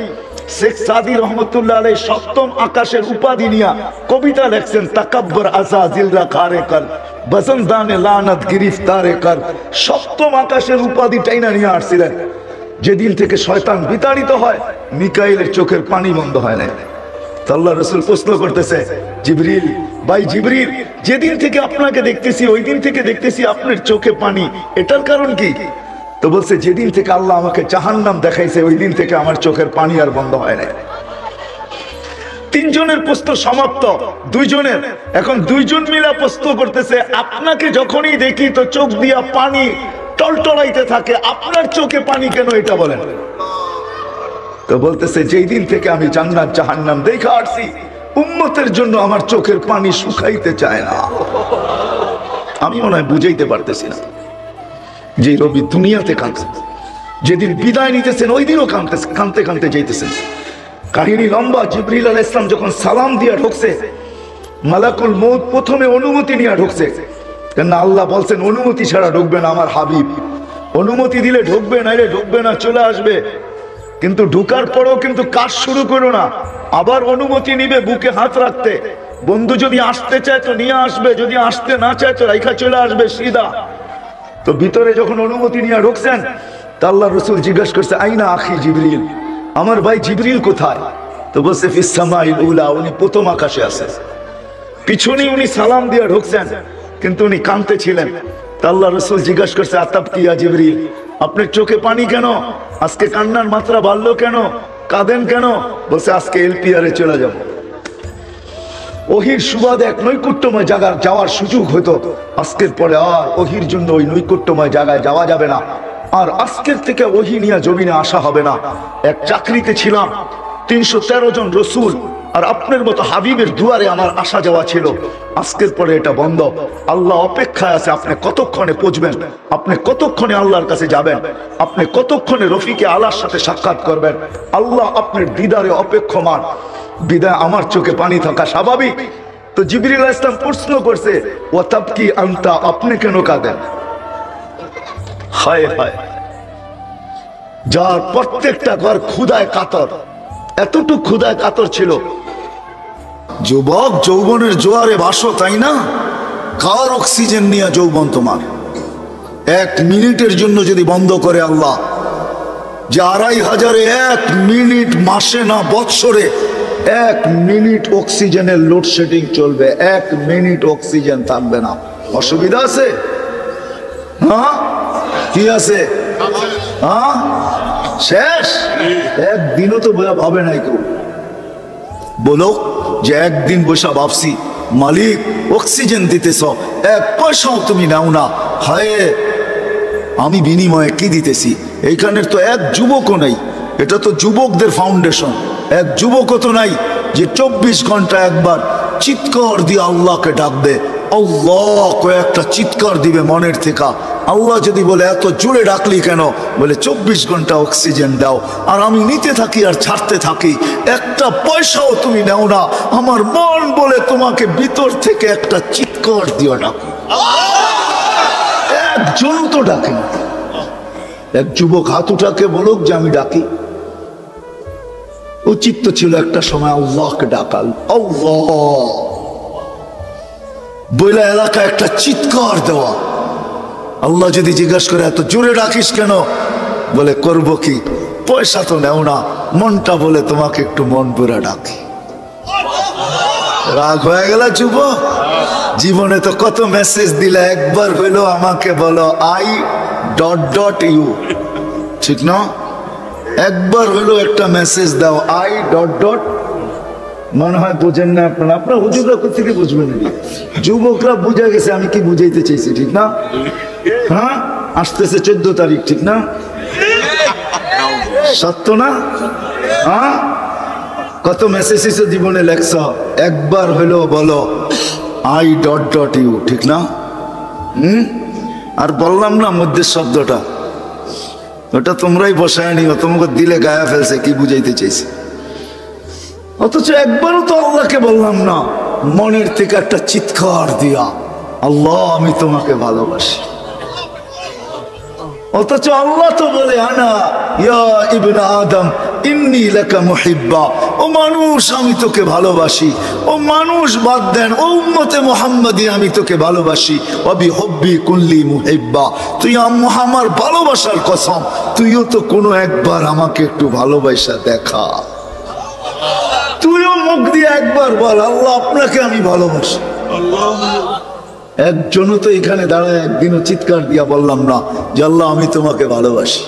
শেখ সাদি রহমতুল্লাহ আলাইহি সপ্তম আকাশের উপাধি নিয়া কবিতা লেখছেন, তাকাব্বর আযাজিল রা খারে কর, বজনদানে লানত গিরিফতারে কর। সপ্তম আকাশের উপাধি টাইনা নিয়ে আসছিলেন। যেদিন থেকে শয়তান বিতাড়িত হয়, মিকাইলের চোখের পানি বন্ধ হয় না। আল্লাহ রসুল প্রশ্ন করতেছে, জিবরিল, ভাই জিবরিল, যেদিন থেকে আপনাকে দেখতেছি ওই দিন থেকে দেখতেছি আপনার চোখে পানি, এটার কারণ কি? তো বলছে, যেদিন থেকে আল্লাহ আমাকে জাহান্নাম দেখাইছে ওই দিন থেকে আমার চোখের পানি আর বন্ধ হয় না। তিনজনের প্রশ্ন সমাপ্ত, দুইজনের। এখন দুইজন মিলা প্রশ্ন করতেছে, আপনাকে যখনই দেখি তো চোখ দিয়া পানি টলটলাইতে থাকে, আপনার চোখে পানি কেন, এটা বলেন। তো বলতেছে, যেই দিন থেকে আমি জান্নাত জাহান্নাম দেখা আসছি, উম্মতের জন্য আমার চোখের পানি শুকাইতে চায় না। আমি মনে হয় বুঝাইতে পারতেছি না। যে রবি দুনিয়াতে কাঁদছে, যেদিন বিদায় নিতেছেন ওই দিনও কাঁদতেছে, কাঁদতে কাঁদতে যাইতেছেন। কাহিনী লম্বা। জিবরিল আলাইহিস সালাম যখন সালাম দিয়া ঢুকছে, মালাকুল মউত প্রথমে অনুমতি নিয়ে ঢুকছে, কেন আল্লাহ বলছেন অনুমতি ছাড়া ঢুকবে না আমার হাবিব। অনুমতি দিলে ঢুকবে, না রে ঢুকবে না, চলে আসবে। কিন্তু ঢুকার পরেও কিন্তু কাজ শুরু করো না, আবার অনুমতি নিবে বুকে হাত রাখতে। বন্ধু যদি আসতে চায় তো নিয়ে আসবে, যদি আসতে না চায় তো রাইখা চলে আসবে সিধা। তো ভিতরে যখন অনুমতি নিয়ে ঢুকছেন তা আল্লাহ রসুল জিজ্ঞাসা করছে, আইনা আখি জিবরিল, আমার ভাই জিবরিল কোথায়? তো বলছে ফিস সামাইল উলা, উনি প্রথম আকাশে আছে। পিছনে উনি সালাম দিয়ে ঢুকছেন, কিন্তু উনি কাঁদতে ছিলেন। তা আল্লাহ রসুল জিজ্ঞাসা করছে, আতাব কিয়া জিবরিল, আপনার চোখে পানি কেন? আজকে কান্নার মাত্রা বাড়লো কেন? কাঁদেন কেন? বলছে আজকে এলপিআরে চলে যাব। ওহির সুবাদে এক নৈকট্যময় জায়গায় যাওয়ার সুযোগ হতো, আজকের পরে আর ওহির জন্য ওই নৈকট্যময় জায়গায় যাওয়া যাবে না। আর আজকের থেকে ওহি নিয়ে জমিনে আসা হবে না। এক চাকরিতে ছিলাম, 313 জন রসুল আর আপনার মতো হাবিবের দুয়ারে আমার আসা যাওয়া ছিল। আজকের পরে এটা বন্ধ। আল্লাহ অপেক্ষায় আছে, আপনি কতক্ষণে পৌঁছবেন, আপনি কতক্ষণে আল্লাহর কাছে যাবেন, আপনি কতক্ষণে রফিকে আল্লাহর সাথে সাক্ষাৎ করবেন। আল্লাহ আপনার দিদারে অপেক্ষমান। বিদায় আমার চোখে পানি থাকা স্বাভাবিক। তো জিবরিল আলাইহিস সালাম প্রশ্ন করছে, ও তাবকি আনতা, আপনি কেন কাঁদেন? হায় হায়, যার প্রত্যেকটা ঘর ক্ষুধায় কাতর, এতটুকু ক্ষুধায় কাতর ছিল। যুবক, যৌবনের জোয়ারে বাসো, তাই না? কার অক্সিজেন নিয়ে যৌবন তোমার? 1 মিনিটের জন্য যদি বন্ধ করে আল্লাহ, যে 2500 1 মিনিট, মাসে না বৎসরে 1 মিনিট অক্সিজেনের লোডশেডিং চলবে, 1 মিনিট অক্সিজেন থাকবে না, অসুবিধা আছে? হ্যাঁ, কি আছে? হ্যাঁ, শেষ। একদিনও তো ভাবে নাই কেউ। বলো যে একদিন বসে ভাবছি, মালিক অক্সিজেন দিতেছ, 1 পয়সাও তুমি নাও না, হায় আমি বিনিময়ে কি দিতেছি? এইখানের তো এক যুবকও নেই, এটা তো যুবকদের ফাউন্ডেশন। এক যুবকও তো নাই যে 24 ঘন্টা একবার চিৎকার দিয়ে আল্লাহকে ডাকবে। আল্লাহ কয়েকটা চিৎকার দিবে মনের থেকে। আল্লাহ যদি বলে এত জোরে ডাকলি কেন? বলে 24 ঘন্টা অক্সিজেন দাও, আর আমি নিতে থাকি আর ছাড়তে থাকি, 1 পয়সাও তুমি নাও না। আমার মন বলে তোমাকে ভিতর থেকে একটা চিৎকার দিও ডাকো। একজন তো ডাকে না। এক যুবক হাত উঠাকে বলুক যে আমি ডাকি। উচিত তো ছিল একটা সময় আল্লাহকে ডাকাল, আল্লাহ বলে এলাকায় একটা চিৎকার দেওয়া। আল্লাহ যদি জিজ্ঞাসা করে এত জোরে ডাকিস কেন? বলে করবো কি, পয়সা তো নেও না, মনটা বলে তোমাকে একটু মন পুরা ডাকি। রাগ হয়ে গেল যুবক? জীবনে তো কত মেসেজ দিলে, একবার হইলো আমাকে বলো I.U, ঠিক না? একবার হইলো একটা মেসেজ দাও I. মনে হয় বুঝেন না আপনারা, আপনার হুজুররা কোথেকে বুঝবেন? যুবকরা বুঝে গেছে আমি কি বুঝাইতে চাইছি, ঠিক না? হ্যাঁ, আসতেছে 14 তারিখ, ঠিক না? সত্য না? হ্যাঁ, কত মেসেজ জীবনে লেখছ, একবার হইলো বলো I.U, ঠিক না? আর বললাম না মধ্যে শব্দটা, ওটা তোমরাই বসায় নিও, তোমাকে দিলে গায়ে ফেলছে কি বুঝাইতে চাইছে। অথচ একবারও তো আল্লাহকে বললাম না মনের থেকে একটা চিৎকার দিয়া, আল্লাহ আমি তোমাকে ভালোবাসি। অথচ আল্লাহ তো বলে আনা ইয়া ইবনে আদম ইন্নী লাকা মুহিব্বা, ও মানুষ আমি তোকে ভালোবাসি। ও মানুষ বাদ দেন, ও উম্মতে মুহাম্মাদি আমি তোকে ভালোবাসি। ওয়াবি হুব্বি কুল্লি মুহিব্বা, তুই আমার ভালোবাসার কসম তুইও তো কোনো একবার আমাকে একটু ভালোবাসা দেখা। তুইও মুখ দিয়ে একবার বল আল্লাহ আপনাকে আমি ভালোবাসি। একজনও তো এখানে দাঁড়ায় একদিনও চিৎকার দিয়া বললাম না যে আল্লাহ আমি তোমাকে ভালোবাসি।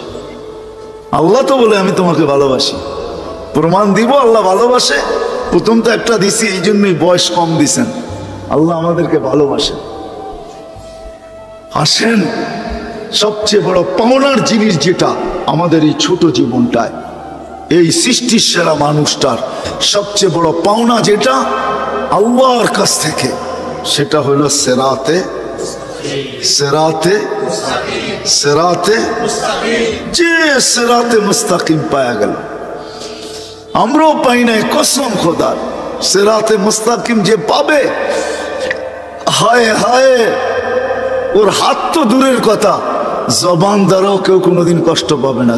আল্লাহ তো বলে আমি তোমাকে ভালোবাসি। প্রমাণ দিব আল্লাহ ভালোবাসে। প্রথম তো একটা দিছি, এই জন্যই বয়স কম দিছেন। আল্লাহ আমাদেরকে ভালোবাসে। আসেন, সবচেয়ে বড় পাওনার জিনিস যেটা আমাদের এই ছোট জীবনটায়, এই সৃষ্টির সেরা মানুষটার সবচেয়ে বড় পাওনা যেটা আল্লাহর কাছ থেকে, সেটা হলো সেরাতে সেরাতে সেরাতে যে সেরাতে মুস্তাকিম পাওয়া গেল। আমরাও পাই নাই, কসম খোদার। সেরাতে মুস্তাকিম যে পাবে, হায় হায়, ওর হাত তো দূরের কথা, জবান দ্বারাও কেউ কোনোদিন কষ্ট পাবে না।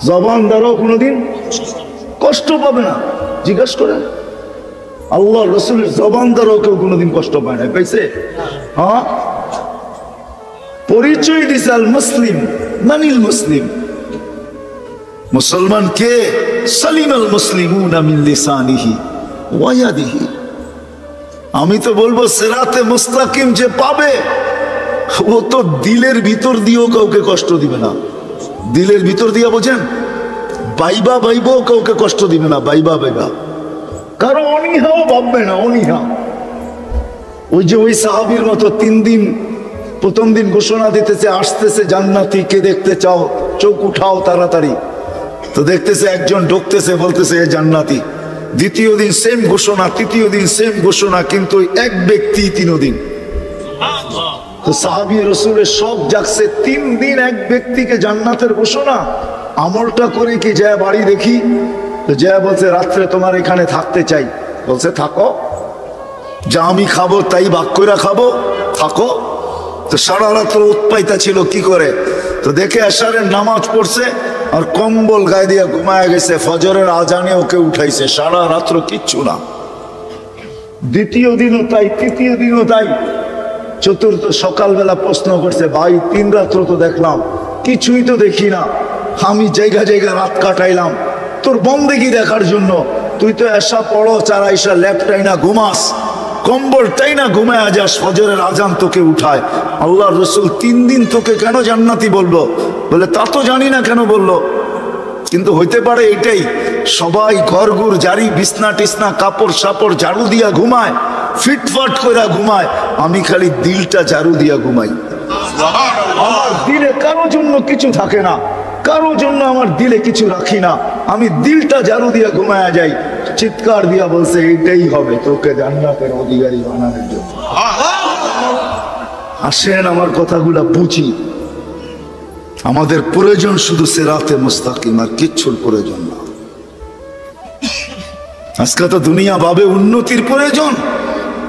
জবান দ্বারাও কোনোদিন কষ্ট পাবে না। জিজ্ঞাসা করেন আল্লাহ রসুলের জবান দ্বারাও কেউ কোনোদিন কষ্ট পায় না, পাইছে? হ্যাঁ, পরিচয় দিছে আল মুসলিম, মানিল মুসলিম, মুসলমান কে? সালিম আল মুসলিমুনা মিন লিসানিহি ওয়া ইয়াদিহি। আমি তো বলবো সিরাতে মুস্তাকিম যে পাবে ও তো দিলের ভিতর দিয়েও কাউকে কষ্ট দিবে না। দিলের ভিতর দিয়া বোঝেন, বাইবা বাইবাও কাউকে কষ্ট দিবে না, বাইবা বাইবা কারো অনীহাও ভাববে না, অনীহা। ওই যে ওই সাহাবীর মতো 3 দিন, প্রথম দিন ঘোষণা দিতেছে আসতেছে জান্নাতি, কে দেখতে চাও চোখ উঠাও তাড়াতাড়ি। তো দেখতেছে একজন ঢুকতেছে, বলতেছে এ জান্নাতি। দ্বিতীয় দিন সেম ঘোষণা, তৃতীয় দিন সেম ঘোষণা, কিন্তু এক ব্যক্তি 3 দিন। তো সাহাবী রাসূলের সব জাগছে, 3 দিন এক ব্যক্তিকে জান্নাতের ঘোষণা। আমলটা করে কি যায় বাড়ি দেখি, তো যায় বলছে রাত্রে তোমার এখানে থাকতে চাই। বলছে থাকো, যা আমি খাবো তাই ভাগ করে খাবো, থাকো। তো সারা রাত্র উৎপাইতা ছিল, কি করে? তো দেখে এশারের নামাজ পড়ছে আর কম্বল গায়ে দিয়ে ঘুমায় গেছে, ফজরের আজানে ওকে উঠাইছে, সারা রাত্র কিচ্ছু না। দ্বিতীয় দিনও তাই, তৃতীয় দিনও তাই। চতুর্থ সকালবেলা প্রশ্ন করছে, ভাই 3 রাত্র তো দেখলাম, কিছুই তো দেখি না, আমি জায়গা জায়গা রাত কাটাইলাম তোর বন্দেগী দেখার জন্য, তুই তো এসা পড়ো চারাইসা ল্যাপটাই না ঘুমাস, কম্বলটাই না ঘুমায় যাস, ফজরের আজান তোকে উঠায়। আল্লাহ রসুল 3 দিন তোকে কেন জান্নাতি বললো? বলে তা তো জানি না কেন বললো, কিন্তু হইতে পারে এটাই, সবাই ঘরঘুর জারি বিছনা টিসনা কাপড় সাপড় ঝাড়ু দিয়া ঘুমায়, ফিটফাট করে ঘুমায়, আমি খালি দিলটা ঝাড়ু দিয়া ঘুমাই। আমার দিলে কারো জন্য কিছু থাকে না, কারো জন্য আমার দিলে কিছু রাখি না, আমি দিলটা ঝাড়ু দিয়া ঘুমায়া যাই। চিৎকার দিয়া বলছে এটাই হবে তোকে জান্নাতের অধিকারী বানানোর জন্য। আসেন আমার কথাগুলা বুঝি। আমাদের প্রয়োজন শুধু সিরাতে মুস্তাকিম, আর কিচ্ছুর প্রয়োজন না। আজকে তো দুনিয়া ভাবে উন্নতির প্রয়োজন,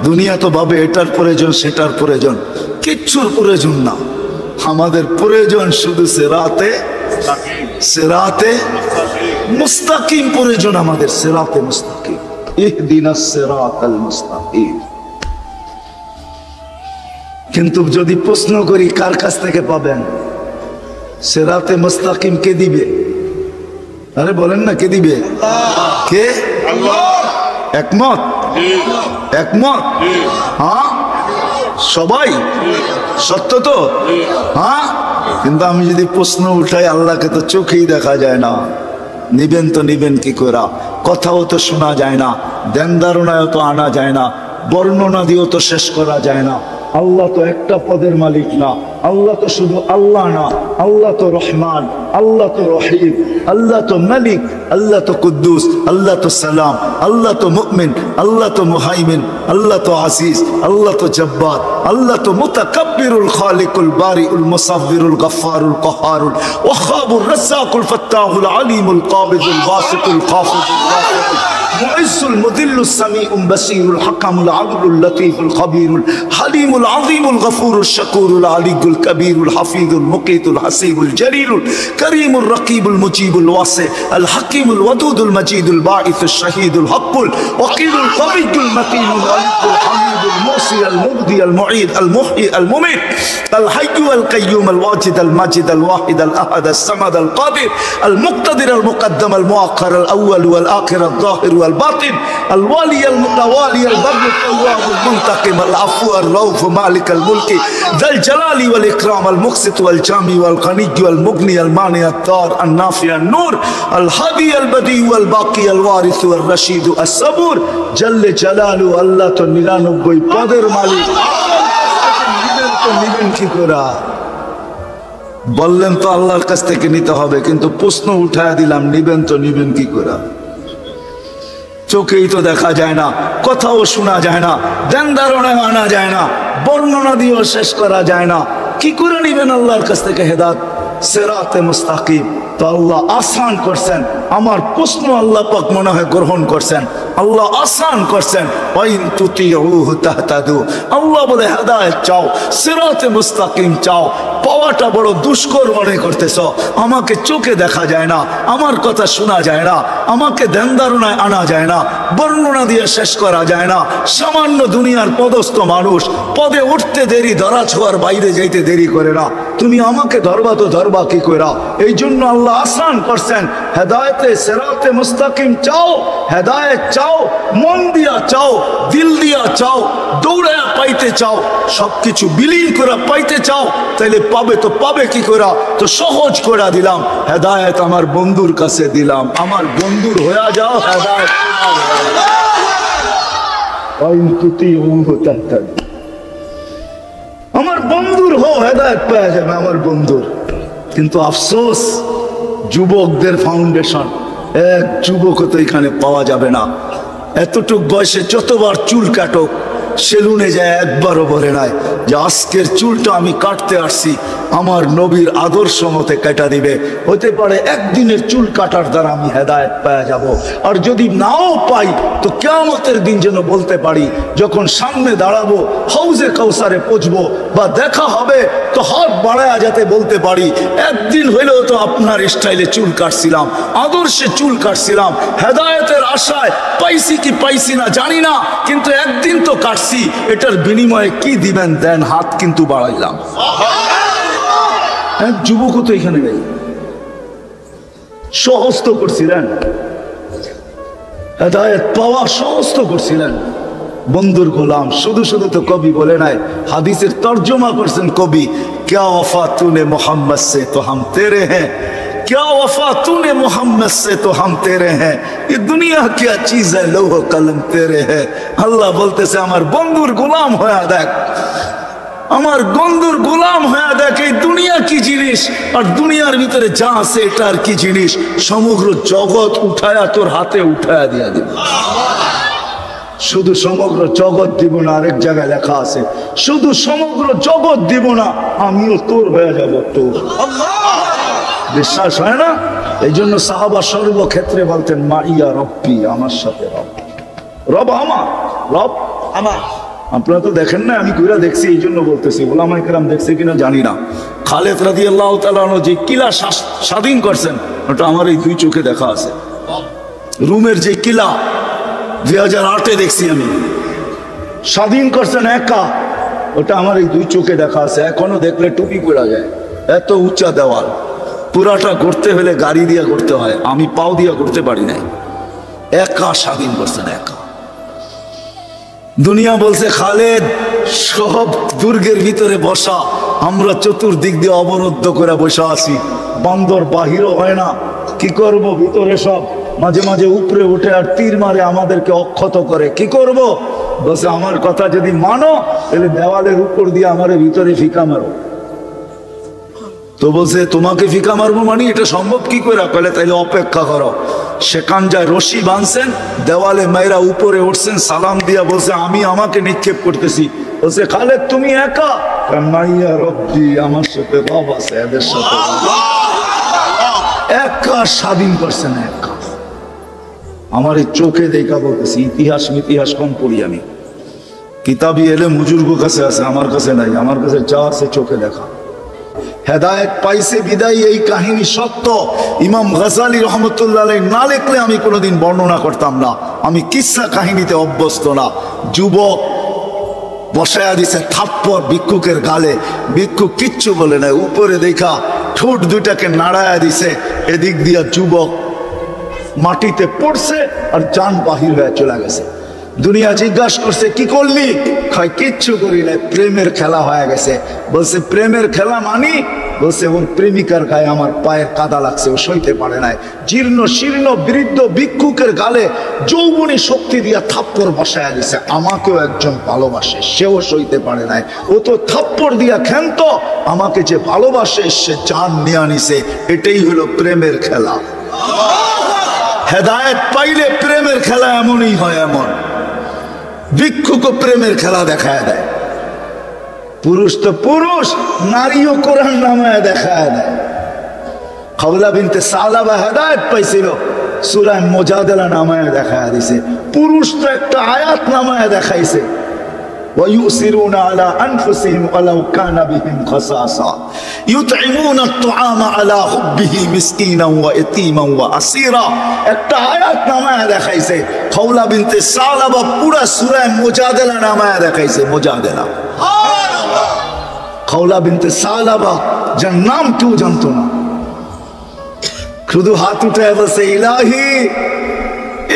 দুনিয়া তো ভাবে এটার প্রয়োজন সেটার প্রয়োজন, কিচ্ছুর প্রয়োজন না। আমাদের প্রয়োজন শুধু সিরাতে মুস্তাকিম প্রয়োজন, আমাদের সিরাতে মুস্তাকিম। ইহদিনাস সিরাতাল মুস্তাকিম। কিন্তু যদি প্রশ্ন করি কার কাছ থেকে পাবেন সিরাতে মুস্তাকিম, কে দিবে? আরে বলেন না, কে দিবে? কে? একমত? একমত? হ্যাঁ সবাই, সত্য তো? হ্যাঁ, কিন্তু আমি যদি প্রশ্ন উঠাই, আল্লাহকে তো চোখেই দেখা যায় না, নিবেন তো নিবেন কি করে? কথাও তো শোনা যায় না, ধ্যান ধারণায়ও তো আনা যায় না, বর্ণনা দিয়েও তো শেষ করা যায় না। আল্লাহ তো একটা পদের মালিক না, আল্লাহ তো শুধু আল্লাহ না, আল্লাহ তো রহমান, আল্লাহ তো রহিম, আল্লাহ তো মালিক, আল্লাহ তো কুদ্দুস, আল্লাহ তো সালাম, আল্লাহ তো মুমিন, আল্লাহ তো মুহাইমিন, আল্লাহ তো আসিস, আল্লাহ তো জব্বার, আল্লাহ তো মুতাকাব্বিরুল খালিকুল বারিউল মুসাব্বিরুল গফফারুল কহারুল ওয়াহাবুর রাজ্জাকুল ফাত্তাহুল আলিমুল কাবিদুল বাসিতুল খাফিদুল রাফিউল মুইজ্জুল মুদিল্লুস সামিউল বাসীরুল হাকামুল আদলুল লতীফুল খবীরুল হালিমুল আযীমুল গফুরুশ শাকুরুল আলিয়ুল কবীরুল হাফিজুল মুকিতুল হাসিবুল জলিলুল করিমুর রকিবুল মুজিবুল ওয়াসি আল হাকিমুল ওয়াদুদুল মজিদুল বাঈসুশ শাহীদুল হকুল ওয়াকিলুল কবিয়ুল মতিনুল আলিয়ুল হামিদুল মুসি আল মুবদি আল মুঈদ আল মুহয়ি আল মুমিত আল হাইয়্যু আল কাইয়্যুম আল ওয়াজিদ আল মাজিদ আল ওয়াহিদ আল আহাদ আল সামাদ আল কাদির আল মুকতাদির আল মুকদ্দম আল মুআক্খার আল আউয়াল ওয়াল আখির আল যাহির ওয়াল বাতিন আল ওয়ালি আল মুতাওয়ালি আল বার আল তাওয়াব আল মুনতাকিম আল আফু আর রাউফ মালিক আল মুলকি যাল জালালি ওয়াল ইকরাম আল মুকসিত ওয়াল জামি ওয়াল গনি ওয়াল মুগনি আল মানি আল দার আল নাফি আল নূর আল হাদি আল বদি ওয়াল বাকি আল ওয়ারিস ওয়াল রশিদ আস সাবুর জাল্লে জালালু। আল্লাহ তো 99 পদের মালিক, নিবেন কি করে? বললেন তো আল্লাহর কাছ থেকে নিতে হবে, কিন্তু প্রশ্ন উঠায় দিলাম, নিবেন তো নিবেন কি করে? চোখেই তো দেখা যায় না, কথাও শোনা যায় না, ধ্যান ধারণায় আনা যায় না, বর্ণনা দিয়েও শেষ করা যায় না, কি করে নিবেন আল্লাহর কাছ থেকে হেদায়েত সিরাতে মুস্তাকিম? তো আল্লাহ আসান করছেন, আমার প্রশ্ন আল্লাহ পাক মনে হয় গ্রহণ করছেন। আল্লাহ আসান করছেন, ওয়াইন তুতিউহু তাহতাদু। আল্লাহ বলে হেদায়েত চাও, সিরাতে মুস্তাকিম চাও, পাওয়াটা বড় দুষ্কর মনে করতেছ। আমাকে চোখে দেখা যায় না, আমার কথা শোনা যায় না, আমাকে ধ্যান ধারণায় আনা যায় না, বর্ণনা দিয়ে শেষ করা যায় না। সামান্য দুনিয়ার পদস্থ মানুষ, পদে উঠতে দেরি, ধরা ছোঁয়ার বাইরে যাইতে দেরি করে না। তুমি আমাকে ধরবা তো ধরবা কি কইরা? এই জন্য আল্লাহ আসান করছেন, হেদায়েতে সিরাতে মুস্তাকিম চাও, হেদায়েত চাও, মন দিয়া চাও, দিল দিয়া চাও, দৌড়ায়া পাইতে চাও, সবকিছু বিলীন করে পাইতে চাও, তাইলে পাবে তো পাবে কি কইরা? তো সহজ করে দিলাম, হেদায়েত আমার বন্ধুর কাছে দিলাম। আমার বন্ধুর হয়ে যাও, হেদায়েত আমার বন্ধুর হো, হেদায়েত পেয়ে যাবে আমার বন্ধুর। কিন্তু আফসোস, যুবকদের ফাউন্ডেশন এক যুবকও তো এখানে পাওয়া যাবে না। এতটুক বয়সে যতবার চুল কাটো, সেলুনে যায় একবারও বলে নাই যে আজকের চুলটা আমি কাটতে আসছি আমার নবীর আদর্শ মতে কেটে দিবে। হতে পারে একদিনের চুল কাটার দ্বারা আমি হেদায়েত পেয়ে যাব। আর যদি নাও পাই তো কিয়ামতের দিন যেন বলতে পারি, যখন সামনে দাঁড়াবো, হাউজে কাউসারে পৌঁছবো বা দেখা হবে, তো হাত বাড়ায়া যাতে বলতে পারি একদিন হইলেও তো আপনার স্টাইলে চুল কাটছিলাম, আদর্শে চুল কাটছিলাম, হেদায়েতের আশায় পাইছি কি পাইছি না জানি না, কিন্তু একদিন তো কাটছি। এটার বিনিময়ে কি দিবেন দেন, হাত কিন্তু বাড়াইলাম। এক যুবকও তো এখানে নেই, সহজ তো করছিলেন, হেদায়েত পাওয়া সহজ তো করছিলেন। বন্ধুর গোলাম শুধু শুধু তো কবি বলে নাই, হাদিসের তর্জমা করছেন কবি, क्या वफा तूने मोहम्मद से तो हम तेरे हैं, क्या वफा तूने मोहम्मद से तो हम तेरे हैं, ये दुनिया क्या चीज है लौह कलम तेरे है। আল্লাহ বলতেছে আমার বন্ধুর গোলাম হয়ে দেখ, আমার বন্ধুর গোলাম হয়ে দেখ, এই দুনিয়া কি জিনিস, আর দুনিয়ার ভিতরে যা আছে এটা আর কি জিনিস। সমগ্র জগৎ উঠায়া তোর হাতে উঠায়া দিয়া দিবে। শুধু সমগ্র জগৎ দিব না, আরেক জায়গায় লেখা আছে শুধু সমগ্র জগৎ দিব না, আমিও তোর হয়ে যাব তোর। বিশ্বাস হয় না? এই জন্য সাহাবা সর্বক্ষেত্রে বলতেন মাইয়া রব্বি, আমার সাথে রব, রব আমার, রব আমার। আপনারা তো দেখেন না, আমি ঘুরে দেখছি, এই জন্য বলতেছি। ওলামায়ে কেরাম দেখছে কিনা জানি না। খালেদ রাদিয়াল্লাহু তাআলা আনহু যে কিলা স্বাধীন করছেন, ওটা আমার এই দুই চোখে দেখা আছে। রুমের যে কিলা 2008-এ দেখছি আমি, স্বাধীন করছেন একা, ওটা আমার এই দুই চোখে দেখা আছে। এখনো দেখলে টুপি পড়া যায়, এত উঁচা দেওয়াল। পুরাটা করতে হলে গাড়ি দিয়া করতে হয়, আমি পাও দিয়া করতে পারি নাই। একা স্বাধীন করছেন, একা। দুনিয়া বলছে খালেদ সব দুর্গের ভিতরে বসা, আমরা চতুর্দিক দিয়ে অবরুদ্ধ করে বসে আছি, বান্দর বাহিরও হয় না, কি করব? ভিতরে সব মাঝে মাঝে উপরে উঠে আর তীর মারে, আমাদেরকে অক্ষত করে। কি করব? বলছে আমার কথা যদি মানো তাহলে দেওয়ালের উপর দিয়ে আমার ভিতরে ফিকা মারো। তো বলছে তোমাকে ফিকা মারবো মানে এটা সম্ভব কি করে? কইলে তাইলে অপেক্ষা করো। সেখান যায় রশি বাঁধছেন, দেওয়ালে মাইরা উপরে উঠছেন, সালাম দিয়া বলছে আমি আমাকে নিক্ষেপ করতেছি। বলছে খালেদ তুমি একা? মাইয়া রব্বি, আমার সাথে রব আছে, এদের সাথে একা স্বাধীন করছেন, একা। আমার এই চোখে দেখা বলতেছি, ইতিহাস কম পড়ি আমি, কিতাবি এলে মুজুর্গ কাছে আছে, আমার কাছে নাই। আমার কাছে যা আছে চোখে দেখা। হেদায়েত পাইছে বিদায় এই কাহিনী সত্য। ইমাম গাজালি রহমতুল্লাহ আলাইহি না লিখলে আমি কোনোদিন বর্ণনা করতাম না। আমি কিসসা কাহিনীতে অভ্যস্ত না। যুবক বসায়া দিছে থাপ্পড় ভিক্ষুকের গালে, ভিক্ষুক কিচ্ছু বলে নাই, উপরে দেখা ঠোঁট দুইটাকে নাড়ায়া দিছে, এদিক দিয়া যুবক মাটিতে পড়ছে আর জান বাহির হয়ে চলে গেছে। দুনিয়া জিজ্ঞাসা করছে কি করলি? কয় কিচ্ছু করি না, প্রেমের খেলা হয়ে গেছে। বলছে প্রেমের খেলা মানি? বলছে ওর প্রেমিকার গায়ে আমার পায়ের কাদা লাগছে, ও সইতে পারে নাই। জীর্ণ শীর্ণ বৃদ্ধ ভিক্ষুকের গালে যৌবনী শক্তি দিয়া থাপ্পড় বসায়া দিছে। আমাকেও একজন ভালোবাসে, সেও সইতে পারে নাই। ও তো থাপ্পড় দিয়া ক্ষান্ত, আমাকে যে ভালোবাসে সে জান নিয়ে নিছে। এটাই হলো প্রেমের খেলা। হেদায়েত পাইলে প্রেমের খেলা এমনই হয়। এমন ভিক্ষুকও প্রেমের খেলা দেখায় দেয়। পুরুষ তো পুরুষ, নারীও কোরআন নামায় দেখায় দেয়। খাওলা বিনতে সালাবা হেদায়েত পাইছিল, সূরা মুজাদালা নামায় দেখায় দিছে। পুরুষ তো একটা আয়াত নামায় দেখাইছে, ويؤثرون على أنفسهم ولو كان بهم خصاصة يطعمون الطعام على حبه مسكينا ويتيما وأسيرا। একটা আয়াত নামায় দেখাইছে। খাওলা বিনতে সালাবা পুরা সূরা মুজাদালা নামায় দেখাইছে। মুজাদালা, খাওলা বিনতে সালাবা, যার নাম কেউ জানতো না, শুধু হাত উঠে বলছে ইলাহি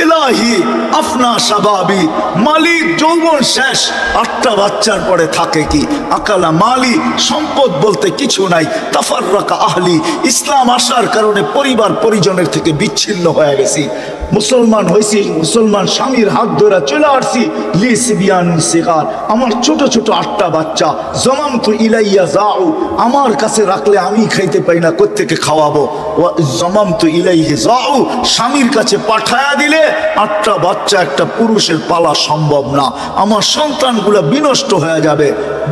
ইলাহি আফনা শাবাবি, মালিক যৌবন শেষ, 8টা বাচ্চার পরে থাকে কি? আকালা মালি, সম্পদ বলতে কিছু নাই। তাফাররাকা আহলি, ইসলাম আসার কারণে পরিবার পরিজনের থেকে বিচ্ছিন্ন হয়ে গেছি। মুসলমান হয়েছি, মুসলমান স্বামীর হাত ধরে চলে আসছি। লি সিবিয়ানুন সিগার, আমার ছোট ছোট 8টা বাচ্চা। জমামতু ইলাইয়া যাউ, আমার কাছে রাখলে আমি খাইতে পাই না, কোত্থেকে খাওয়াবো? জমামতু ইলাইহি যাউ, স্বামীর কাছে পাঠায়া দিলে 8টা বাচ্চা একটা পুরুষের পালা সম্ভব না, আমার সন্তানগুলো বিনষ্ট হয়ে যাবে।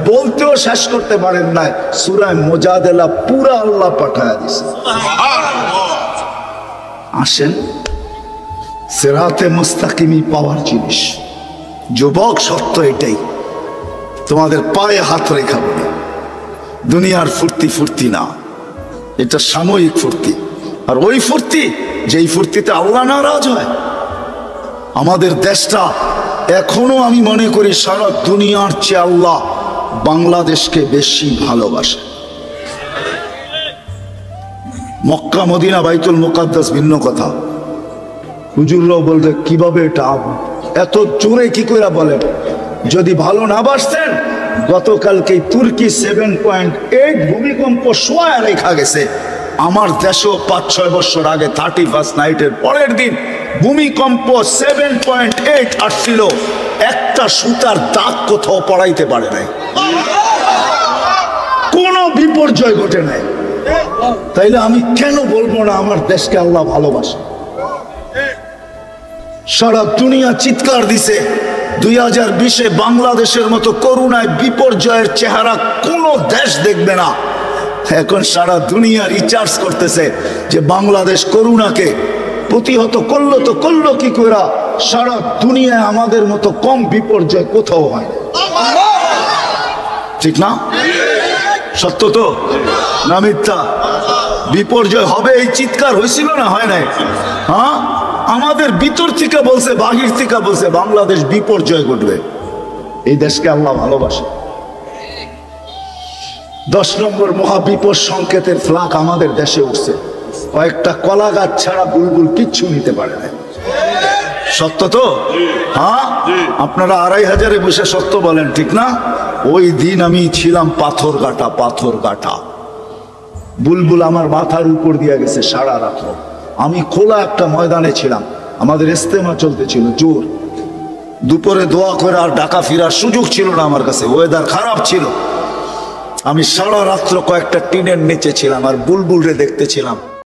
বলতেও শেষ করতে পারেন না, সূরা মুজাদালা পুরা আল্লাহ পাঠায়া দিছে। আসেন, সিরাতে মুস্তাকিমি পাওয়ার জিনিস। যুবক, সত্য এটাই, তোমাদের পায়ে হাত রেখা বলে, দুনিয়ার ফুর্তি ফুর্তি না, এটা সাময়িক ফুর্তি। আর ওই ফুর্তি, যেই ফুর্তিতে আল্লাহ নারাজ হয়। আমাদের দেশটা এখনো আমি মনে করি সারা দুনিয়ার চেয়ে আল্লাহ বাংলাদেশকে বেশি ভালোবাসে। মক্কা মদিনা বাইতুল মুকাদ্দাস ভিন্ন কথা। হুজুররাও বলবে কিভাবে এটা এত জোরে কি করে বলেন? যদি ভালো না বাসতেন, গতকালকে তুর্কি 7.8 ভূমিকম্প শোয়া রেখা গেছে। আমার দেশেও 5-6 বছর আগে 31st নাইটের পরের দিন ভূমিকম্প 7.8 আসছিল, একটা সুতার দাগ কোথাও পড়াইতে পারে নাই, কোনো বিপর্যয় ঘটে নাই। তাইলে আমি কেন বলবো না আমার দেশকে আল্লাহ ভালোবাসে? সারা দুনিয়া চিৎকার দিছে 2020-এ বাংলাদেশের মতো করুণায় বিপর্যয়ের চেহারা কোনো দেশ দেখবে না। এখন সারা দুনিয়া রিচার্জ করতেছে যে বাংলাদেশ করুণাকে প্রতিহত করলো, তো করলো কি করে? সারা দুনিয়ায় আমাদের মতো কম বিপর্যয় কোথাও হয় না, ঠিক না? সত্য তো না মিথ্যা? বিপর্যয় হবে এই চিৎকার হয়েছিল না, হয় নাই? হ্যাঁ, আমাদের ভিতর থেকে বলছে, বাহির থেকে বলছে বাংলাদেশ বিপর্যয় ঘটবে। এই দেশকে আল্লাহ ভালোবাসে। 10 নম্বর মহাবিপদ সংকেতের ফ্ল্যাগ আমাদের দেশে উঠছে। কয়েকটা কলা গাছ ছাড়া বুলবুল কিচ্ছু নিতে পারে না। সত্য তো? হ্যাঁ, আপনারা 2500-এ বসে সত্য বলেন, ঠিক না? ওই দিন আমি ছিলাম পাথরঘাটা। বুলবুল আমার মাথার উপর দিয়ে গেছে সারা রাত। আমি খোলা একটা ময়দানে ছিলাম, আমাদের ইস্তেমা চলতেছিল জোর। দুপুরে দোয়া করে আর ঢাকা ফেরার সুযোগ ছিল না আমার কাছে, ওয়েদার খারাপ ছিল। আমি সারা রাত্র কয়েকটা টিনের নিচে ছিলাম আর বুলবুলরে দেখতেছিলাম।